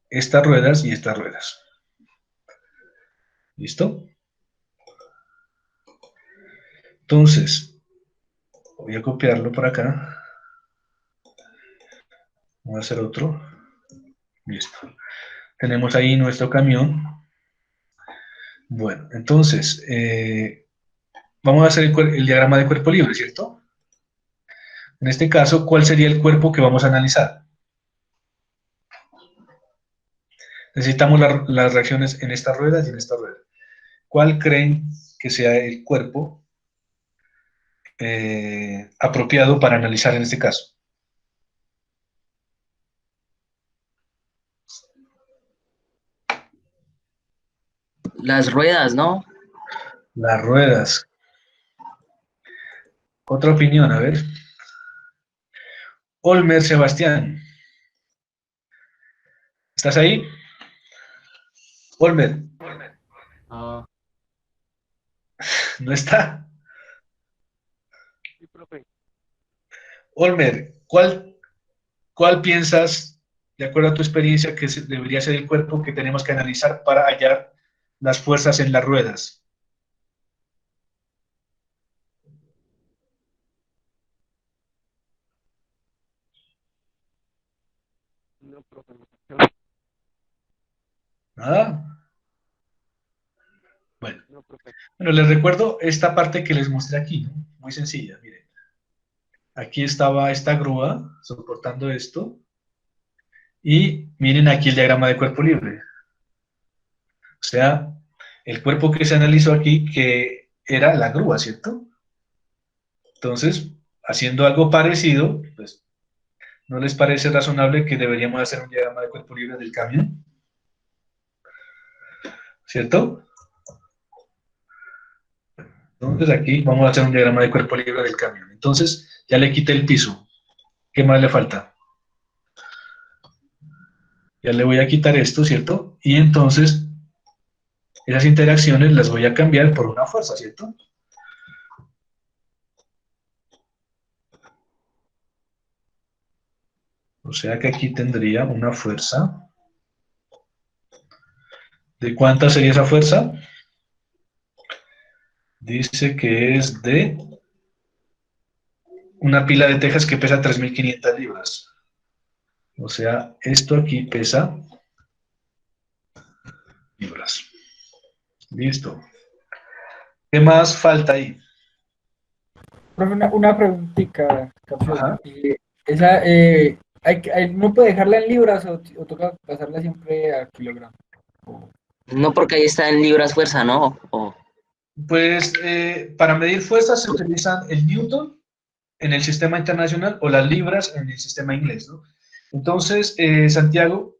estas ruedas y estas ruedas. ¿Listo? Entonces, voy a copiarlo por acá. Voy a hacer otro. Listo. Tenemos ahí nuestro camión. Bueno, entonces, vamos a hacer el diagrama de cuerpo libre, ¿cierto? En este caso, ¿cuál sería el cuerpo que vamos a analizar? Necesitamos las reacciones en estas ruedas y en esta rueda. ¿Cuál creen que sea el cuerpo apropiado para analizar en este caso? Las ruedas, ¿no? Las ruedas. Otra opinión, a ver. Olmer Sebastián. ¿Estás ahí? Olmer. Ah, ¿No está? sí, profe. Olmer, ¿cuál piensas, de acuerdo a tu experiencia, que debería ser el cuerpo que tenemos que analizar para hallar las fuerzas en las ruedas? No, profe. ¿Nada? Bueno, No, profe. les recuerdo esta parte que les mostré aquí, ¿no? Muy sencilla, miren. Aquí estaba esta grúa soportando esto y miren aquí el diagrama de cuerpo libre. O sea, el cuerpo que se analizó aquí, que era la grúa, ¿cierto? Entonces, haciendo algo parecido, pues, ¿no les parece razonable que deberíamos hacer un diagrama de cuerpo libre del camión? ¿Cierto? Entonces aquí vamos a hacer un diagrama de cuerpo libre del camión. Entonces, ya le quité el piso. ¿Qué más le falta? Ya le voy a quitar esto, ¿cierto? Y entonces, esas interacciones las voy a cambiar por una fuerza, ¿cierto? O sea que aquí tendría una fuerza. ¿De cuánta sería esa fuerza? Dice que es de una pila de tejas que pesa 3.500 libras. O sea, esto aquí pesa libras. Listo. ¿Qué más falta ahí? Profe, una preguntita, capciosa. Ajá. Esa, ¿no puede dejarla en libras o toca pasarla siempre a kilogramos? No, porque ahí está en libras fuerza, ¿no? Pues para medir fuerzas se utilizan el newton en el sistema internacional o las libras en el sistema inglés, ¿no? Entonces, Santiago,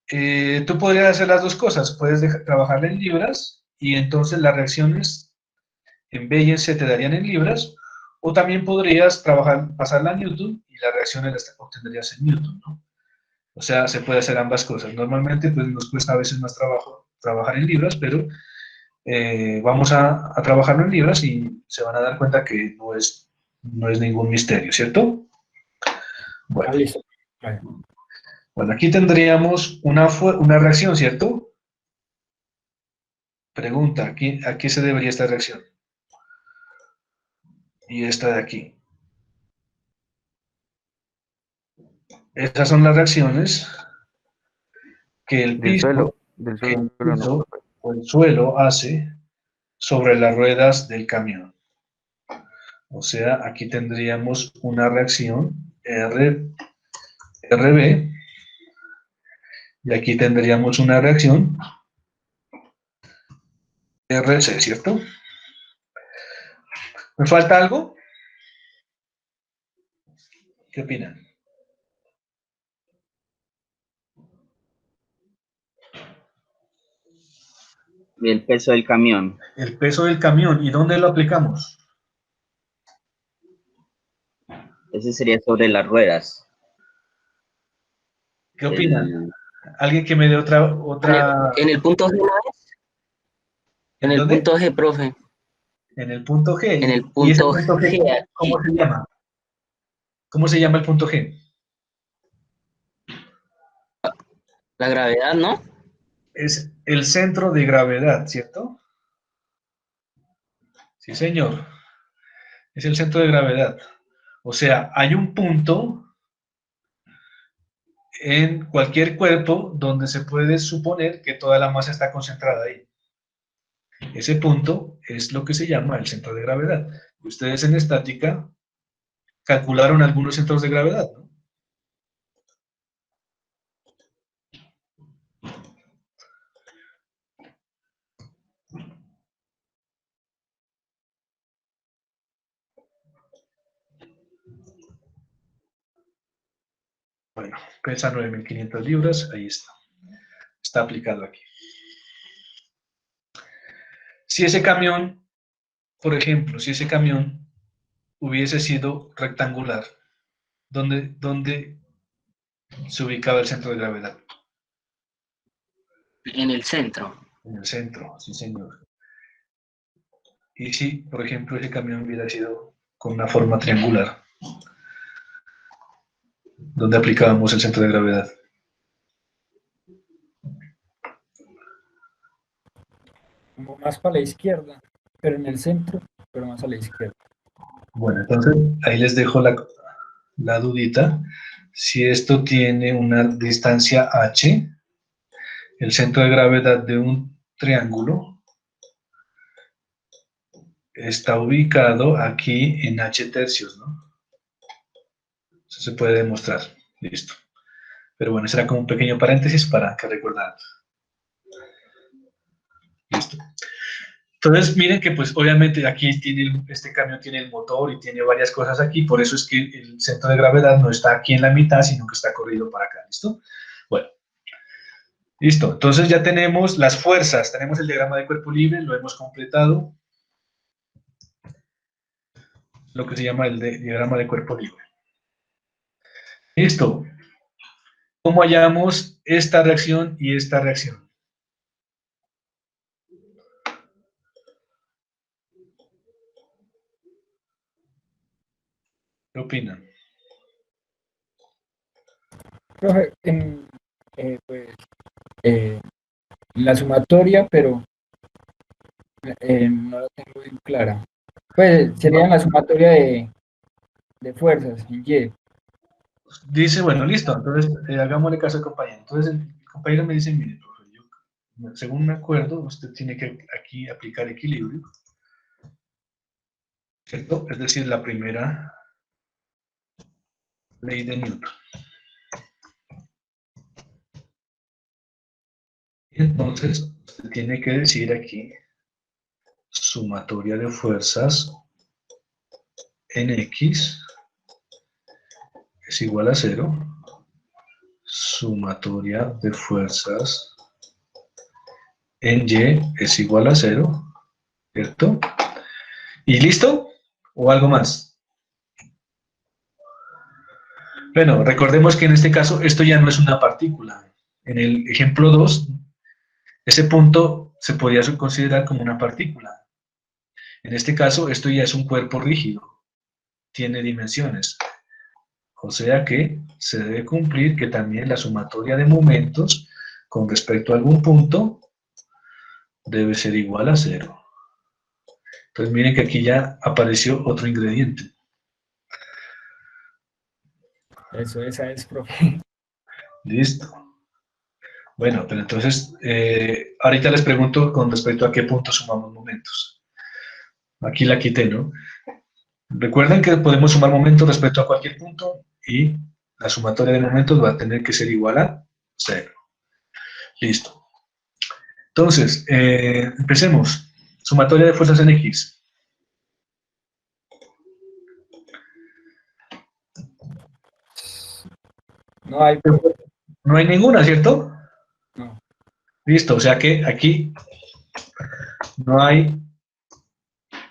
tú podrías hacer las dos cosas. Puedes trabajarla en libras y entonces las reacciones en B y en C te darían en libras, o también podrías pasarla a newton y las reacciones las obtendrías en newton, ¿no? O sea, se puede hacer ambas cosas. Normalmente, pues nos cuesta a veces más trabajo trabajar en libras, pero vamos a trabajarlo en libras y se van a dar cuenta que no es ningún misterio, ¿cierto? Bueno, Listo. Vale. bueno, aquí tendríamos una reacción, ¿cierto? Pregunta, ¿a qué se debería esta reacción? Y esta de aquí. Esas son las reacciones que el Del piso, suelo. Del que el suelo, no, piso profe. o el suelo hace sobre las ruedas del camión. O sea, aquí tendríamos una reacción RB y aquí tendríamos una reacción RC, ¿cierto? ¿Me falta algo? ¿Qué opinan? Y el peso del camión. El peso del camión, ¿y dónde lo aplicamos? Ese sería sobre las ruedas. ¿Qué opinan? ¿Alguien que me dé otra... En el punto G, ¿no es? En ¿En el dónde? punto G, profe. En el punto G. En el ¿Y ese punto punto G, G. cómo se llama? ¿Cómo se llama el punto G? La gravedad, ¿no? Es el centro de gravedad, ¿cierto? Sí, señor. Es el centro de gravedad. O sea, hay un punto en cualquier cuerpo donde se puede suponer que toda la masa está concentrada ahí. Ese punto es lo que se llama el centro de gravedad. Ustedes en estática calcularon algunos centros de gravedad, ¿no? Bueno, pesa 9.500 libras, ahí está. Está aplicado aquí. Si ese camión, por ejemplo, si ese camión hubiese sido rectangular, ¿dónde se ubicaba el centro de gravedad? En el centro. En el centro, sí señor. Y si, por ejemplo, ese camión hubiera sido con una forma triangular, ¿dónde aplicábamos el centro de gravedad? Como más para la izquierda, pero en el centro, pero más a la izquierda. Bueno, entonces ahí les dejo la dudita. Si esto tiene una distancia h, el centro de gravedad de un triángulo está ubicado aquí en h tercios, ¿no? Eso se puede demostrar. Listo. Pero bueno, será como un pequeño paréntesis para que recordar. Listo. Entonces, miren que pues obviamente aquí este camión tiene el motor y tiene varias cosas aquí, por eso es que el centro de gravedad no está aquí en la mitad, sino que está corrido para acá, ¿listo? Bueno, listo. Entonces ya tenemos las fuerzas, tenemos el diagrama de cuerpo libre, lo hemos completado, lo que se llama el diagrama de cuerpo libre. Listo. ¿Cómo hallamos esta reacción y esta reacción? ¿Qué opinan? Profe, pues, la sumatoria, pero no la tengo bien clara. Pues sería la sumatoria de fuerzas en Y. Dice, bueno, listo, entonces hagámosle caso al compañero. Entonces el compañero me dice, mire, profe, según me acuerdo, usted tiene que aquí aplicar equilibrio, ¿cierto? Es decir, la primera ley de Newton. Y entonces, usted tiene que decir aquí, sumatoria de fuerzas en X es igual a 0. Sumatoria de fuerzas en Y es igual a 0, ¿cierto? ¿Y listo? ¿O algo más? Bueno, recordemos que en este caso esto ya no es una partícula. En el ejemplo 2, ese punto se podría considerar como una partícula. En este caso, esto ya es un cuerpo rígido, tiene dimensiones. O sea que se debe cumplir que también la sumatoria de momentos con respecto a algún punto debe ser igual a 0. Entonces miren que aquí ya apareció otro ingrediente. Esa es, profe. Listo. Bueno, pero entonces, ahorita les pregunto con respecto a qué punto sumamos momentos. Aquí la quité, ¿no? Recuerden que podemos sumar momentos respecto a cualquier punto y la sumatoria de momentos va a tener que ser igual a 0. Listo. Entonces, empecemos. Sumatoria de fuerzas en X. No hay, profe. No hay ninguna, ¿cierto? No. Listo, o sea que aquí no hay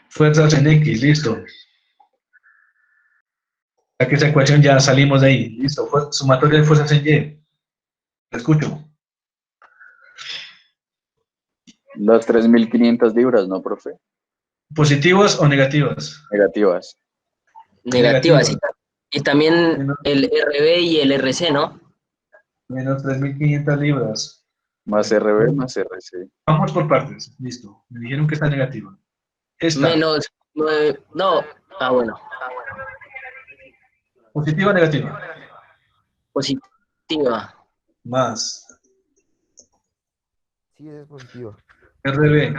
fuerzas en X, listo. O sea que esa ecuación ya salimos de ahí, listo. Sumatoria de fuerzas en Y. Te escucho. Las 3.500 libras, ¿no, profe? ¿Positivas o negativas? Negativas. Negativas. Negativa. Y también Menos, el RB y el RC, ¿no? menos 3.500 libras. Más RB, más RC. Vamos por partes, listo. Me dijeron que está negativa. Esta, Menos 9, no, bueno, positiva o negativa. positiva. Más Sí, es positiva. RB.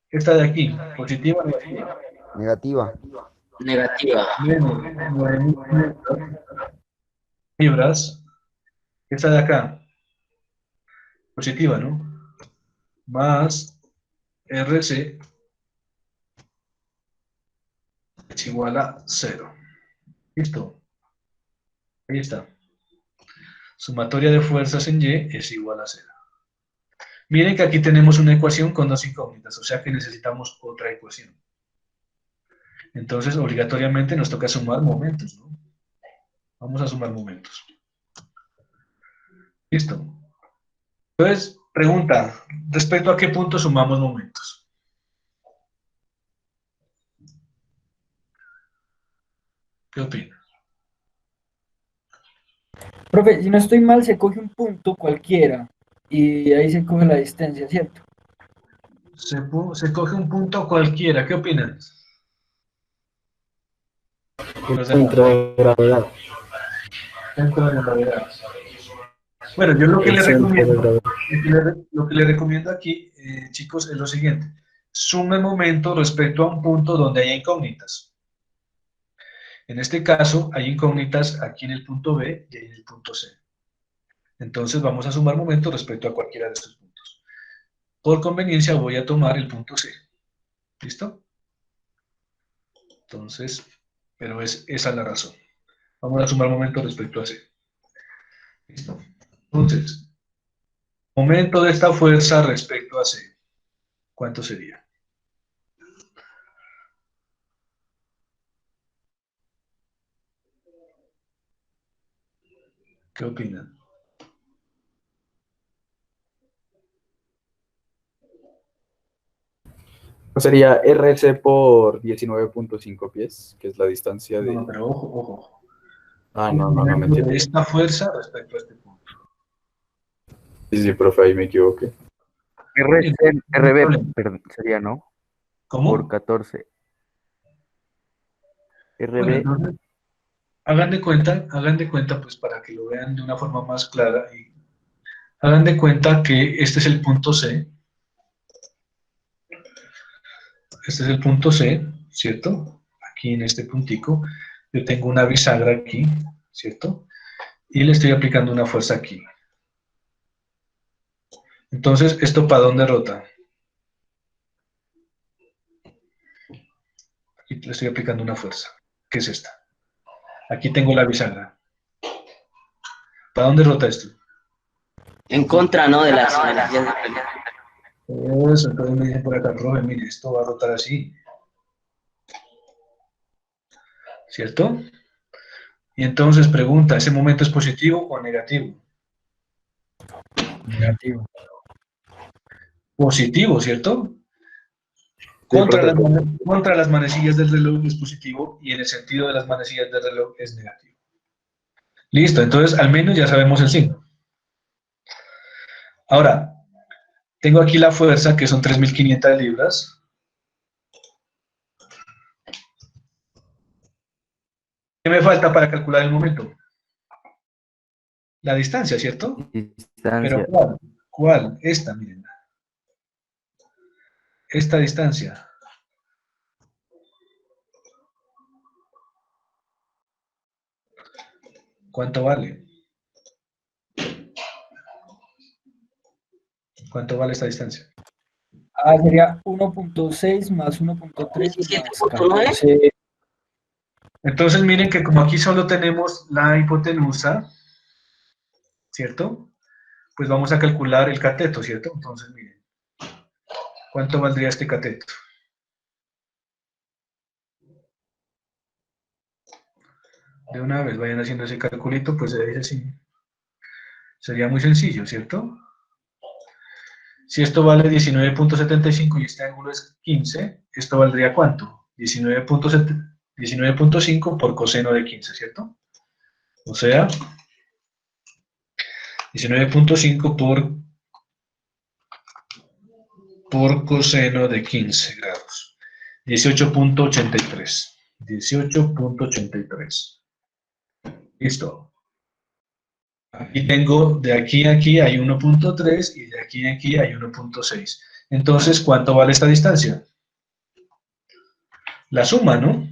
Esta de aquí, positiva o negativa. Negativa. Negativa. Menos 9.500 libras. Esta de acá, positiva, ¿no? Más RC es igual a 0. ¿Listo? Ahí está. Sumatoria de fuerzas en Y es igual a 0. Miren que aquí tenemos una ecuación con dos incógnitas, o sea que necesitamos otra ecuación. Entonces, obligatoriamente nos toca sumar momentos, ¿no? Vamos a sumar momentos. Listo. Entonces, pregunta, ¿respecto a qué punto sumamos momentos? ¿Qué opinas? Profe, si no estoy mal, se coge un punto cualquiera y ahí se coge la distancia, ¿cierto? Se coge un punto cualquiera, ¿qué opinas? Los demás. Centro de gravedad. Centro de gravedad. Bueno, yo lo que El les centro de recomiendo, gravedad. lo que les recomiendo aquí, chicos, es lo siguiente. Sume momento respecto a un punto donde haya incógnitas. En este caso, hay incógnitas aquí en el punto B y en el punto C. Entonces, vamos a sumar momento respecto a cualquiera de estos puntos. por conveniencia voy a tomar el punto C. ¿Listo? Entonces, pero esa es la razón. Vamos a sumar momento respecto a C. ¿Listo? Entonces, momento de esta fuerza respecto a C. ¿Cuánto sería? ¿Qué opinan? Sería RC por 19.5 pies, que es la distancia de... No, pero ojo, ojo. Ah, El no me momento entiendo. de esta fuerza respecto a este punto. Sí, profe, ahí me equivoqué. RB, perdón, sería, ¿no? ¿Cómo? Por 14. Bueno, RB, entonces, hagan de cuenta, pues para que lo vean de una forma más clara, y hagan de cuenta que este es el punto C. Este es el punto C, ¿cierto? Aquí en este puntico, yo tengo una bisagra aquí, ¿cierto? Y le estoy aplicando una fuerza aquí. Entonces, ¿esto para dónde rota? Aquí le estoy aplicando una fuerza. ¿Qué es esta? Aquí tengo la bisagra. ¿Para dónde rota esto? En contra, ¿no? De las energías de Eso, entonces me dicen por acá, profe, mire, esto va a rotar así. ¿Cierto? Y entonces pregunta, ¿ese momento es positivo o negativo? Negativo. Positivo, ¿cierto? Sí, Contra las manecillas del reloj es positivo y en el sentido de las manecillas del reloj es negativo. Listo, entonces al menos ya sabemos el signo. Ahora, tengo aquí la fuerza que son 3.500 libras. ¿Qué me falta para calcular el momento? La distancia, ¿cierto? ¿Pero distancia. cuál? ¿Cuál? Esta, miren. Esta distancia. ¿Cuánto vale? ¿Cuánto vale esta distancia? Ah, sería 1.6 más 1.3 más 17.9. 14. Entonces miren que como aquí solo tenemos la hipotenusa, ¿cierto? Pues vamos a calcular el cateto, ¿cierto? Entonces miren, ¿cuánto valdría este cateto? De una vez vayan haciendo ese calculito, pues se dice así. Sería muy sencillo, ¿cierto? Si esto vale 19.75 y este ángulo es 15, ¿esto valdría cuánto? 19.5 por coseno de 15, ¿cierto? O sea, 19.5 por coseno de 15 grados. 18.83. 18.83. Listo. Aquí tengo, de aquí a aquí hay 1.3 y de aquí a aquí hay 1.6. Entonces, ¿cuánto vale esta distancia? La suma, ¿no?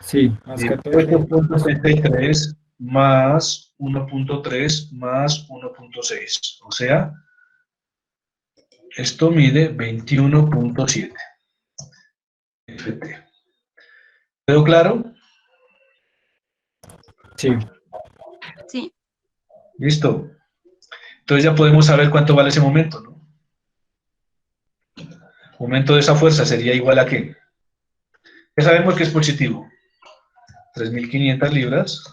Sí, más 14. 18.73 más 1.3 más 1.6. O sea, esto mide 21.7 ft. ¿Quedó claro? Sí. Sí. Listo. Entonces ya podemos saber cuánto vale ese momento, ¿no? Momento de esa fuerza sería igual a ¿qué? Ya sabemos que es positivo. 3.500 libras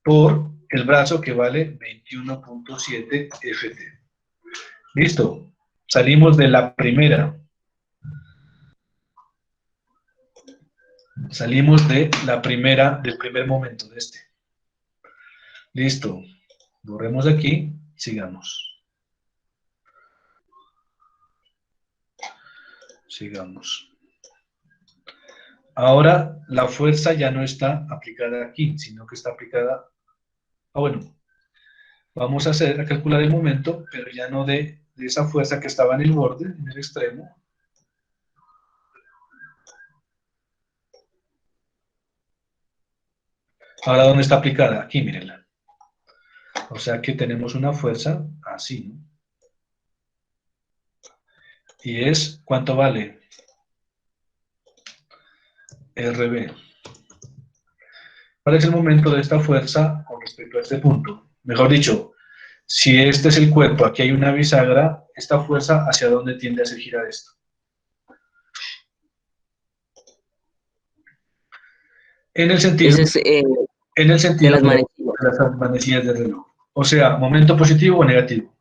por el brazo que vale 21.7 ft. Listo. Salimos de la primera. Salimos de la primera, del primer momento de este. Listo. Borremos aquí, sigamos. Sigamos. Ahora la fuerza ya no está aplicada aquí, sino que está aplicada. Ah, bueno. Vamos a calcular el momento, pero ya no de esa fuerza que estaba en el borde, en el extremo. Ahora, ¿dónde está aplicada? Aquí, mírenla. O sea que tenemos una fuerza así, ¿no? y es, ¿cuánto vale? RB. ¿Cuál es el momento de esta fuerza con respecto a este punto? Mejor dicho, si este es el cuerpo, aquí hay una bisagra, esta fuerza, ¿hacia dónde tiende a hacer girar esto? En el sentido, Ese es en el de sentido las de manecillas. las manecillas del reloj. O sea, ¿momento positivo o negativo?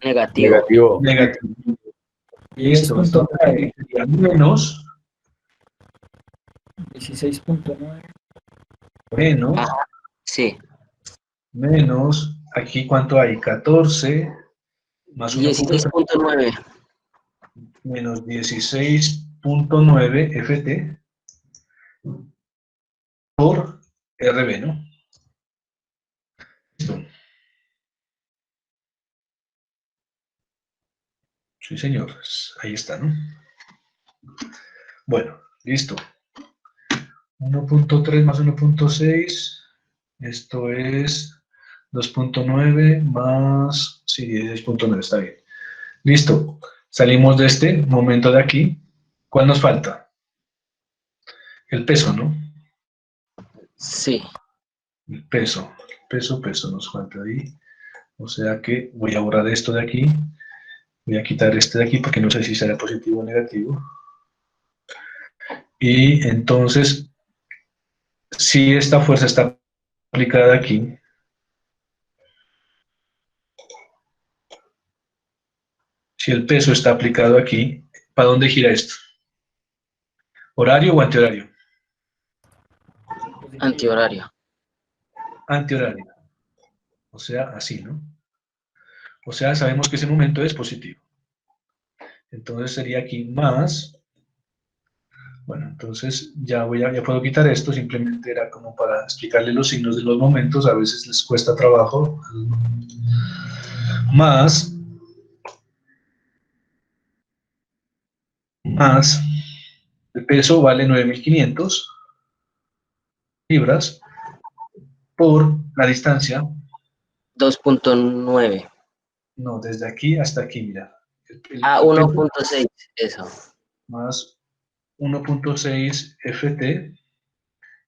Negativo. Negativo. Negativo. Listo. 10.9, Sería menos, 16.9, menos, Ajá, sí. menos, aquí ¿cuánto hay? 14 más 1.3 16.9. menos 16.9 FT por RB, ¿no? Listo. Sí, señor. Ahí está, ¿no? Bueno, listo. 1.3 más 1.6. Esto es 2.9 más... Sí, 16.9, está bien. Listo. Salimos de este momento de aquí. ¿Cuál nos falta? El peso, ¿no? Sí. El peso. Peso nos falta ahí. O sea que voy a borrar esto de aquí. Voy a quitar este de aquí porque no sé si será positivo o negativo. Y entonces, si esta fuerza está aplicada aquí, si el peso está aplicado aquí, ¿para dónde gira esto? ¿Horario o antihorario? positivo. Antihorario. Antihorario. O sea, así, ¿no? O sea, sabemos que ese momento es positivo. Entonces sería aquí más. Bueno, entonces ya puedo quitar esto, simplemente era como para explicarle los signos de los momentos, a veces les cuesta trabajo. Más, el peso vale 9.500 libras por la distancia, 2.9. no, desde aquí hasta aquí, mira. Ah, El peso 1.6. Eso. más 1.6 FT,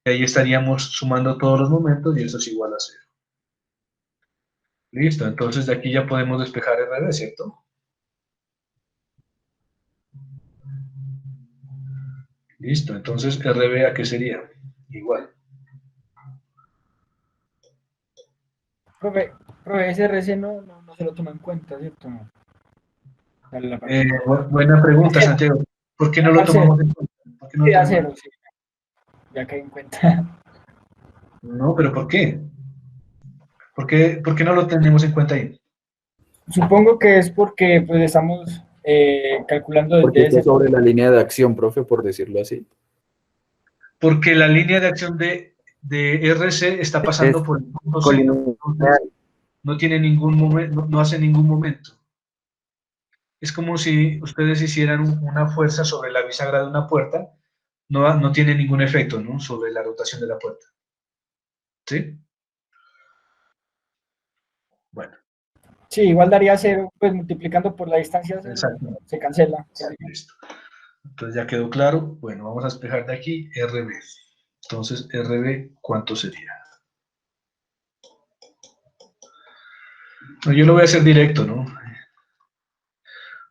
y ahí estaríamos sumando todos los momentos y eso es igual a 0. Listo, entonces de aquí ya podemos despejar RB, ¿cierto? Listo, entonces RB, ¿a qué sería? Igual. Profe, ese RC no se lo toma en cuenta, ¿cierto? No. Dale la parte. Buena pregunta, Cero, Santiago. ¿Por qué no lo a cero, tomamos en cuenta? ¿Por qué no lo sí, a tenemos? cero, sí, ya caí en cuenta. No, pero ¿por qué? ¿Por qué no lo tenemos en cuenta ahí? Supongo que es porque pues estamos calculando Porque desde está ese sobre punto. la línea de acción, profe, por decirlo así. Porque la línea de acción de RC está pasando Es por el punto C. colineal. Entonces, no tiene ningún momento, no hace ningún momento. Es como si ustedes hicieran una fuerza sobre la bisagra de una puerta, no tiene ningún efecto, ¿no? Sobre la rotación de la puerta. ¿Sí? Bueno, Sí, igual daría cero, pues multiplicando por la distancia cero, exacto. se cancela. Listo. Entonces ya quedó claro. Bueno, vamos a despejar de aquí RB. Entonces, RB, ¿cuánto sería? No, yo lo voy a hacer directo, ¿no?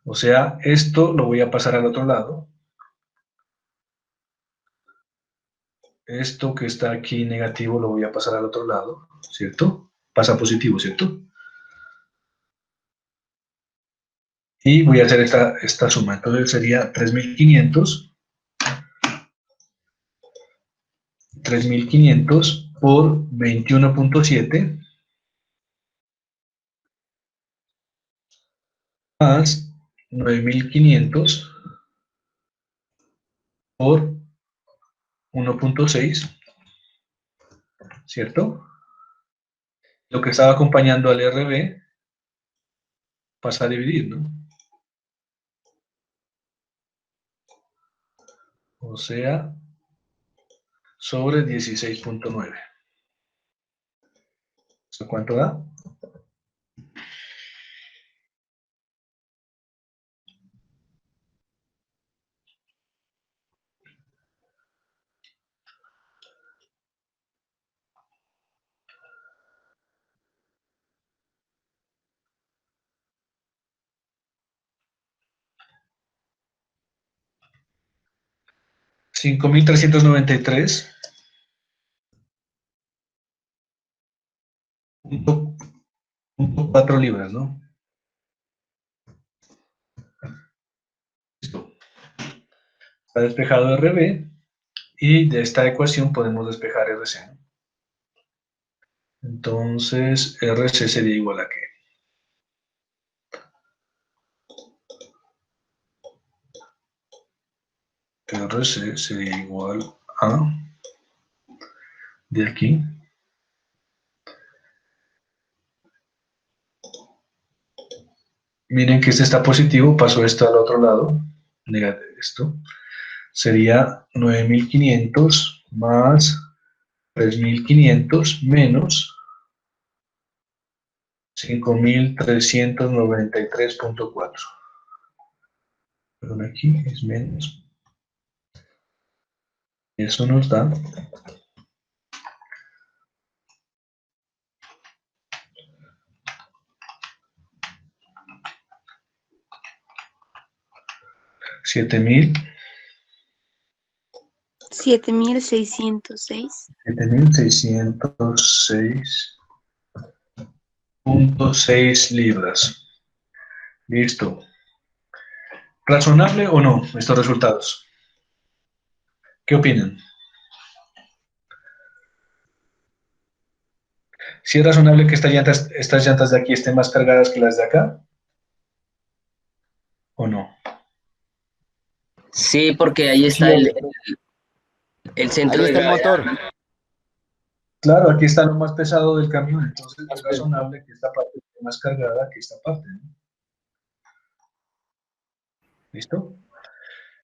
O sea, esto lo voy a pasar al otro lado. Esto que está aquí negativo lo voy a pasar al otro lado, ¿cierto? Pasa positivo, ¿cierto? Y voy a hacer esta suma. Entonces sería 3.500 por 21.7 más 9.500 por 1.6, ¿cierto? Lo que estaba acompañando al RB pasa a dividir, ¿no? O sea, sobre 16.9. ¿Eso cuánto da? 5.393.4 libras, ¿no? Listo. Está despejado RB y de esta ecuación podemos despejar RC, ¿no? Entonces, RC sería igual a ¿qué? RC sería igual a, de aquí, miren que este está positivo, pasó esto al otro lado, negativo esto, sería 9.500 más 3.500 menos 5.393.4. Perdón, aquí es menos. Eso nos da 7.606.6 libras. Listo. ¿Razonable o no estos resultados? ¿Qué opinan? ¿Sí es razonable que estas llantas de aquí estén más cargadas que las de acá? ¿O no? Sí, porque ahí está el centro Ahí está de el gravedad. motor. Claro, aquí está lo más pesado del camión, entonces es razonable que esta parte esté más cargada que esta parte, ¿no? ¿Listo?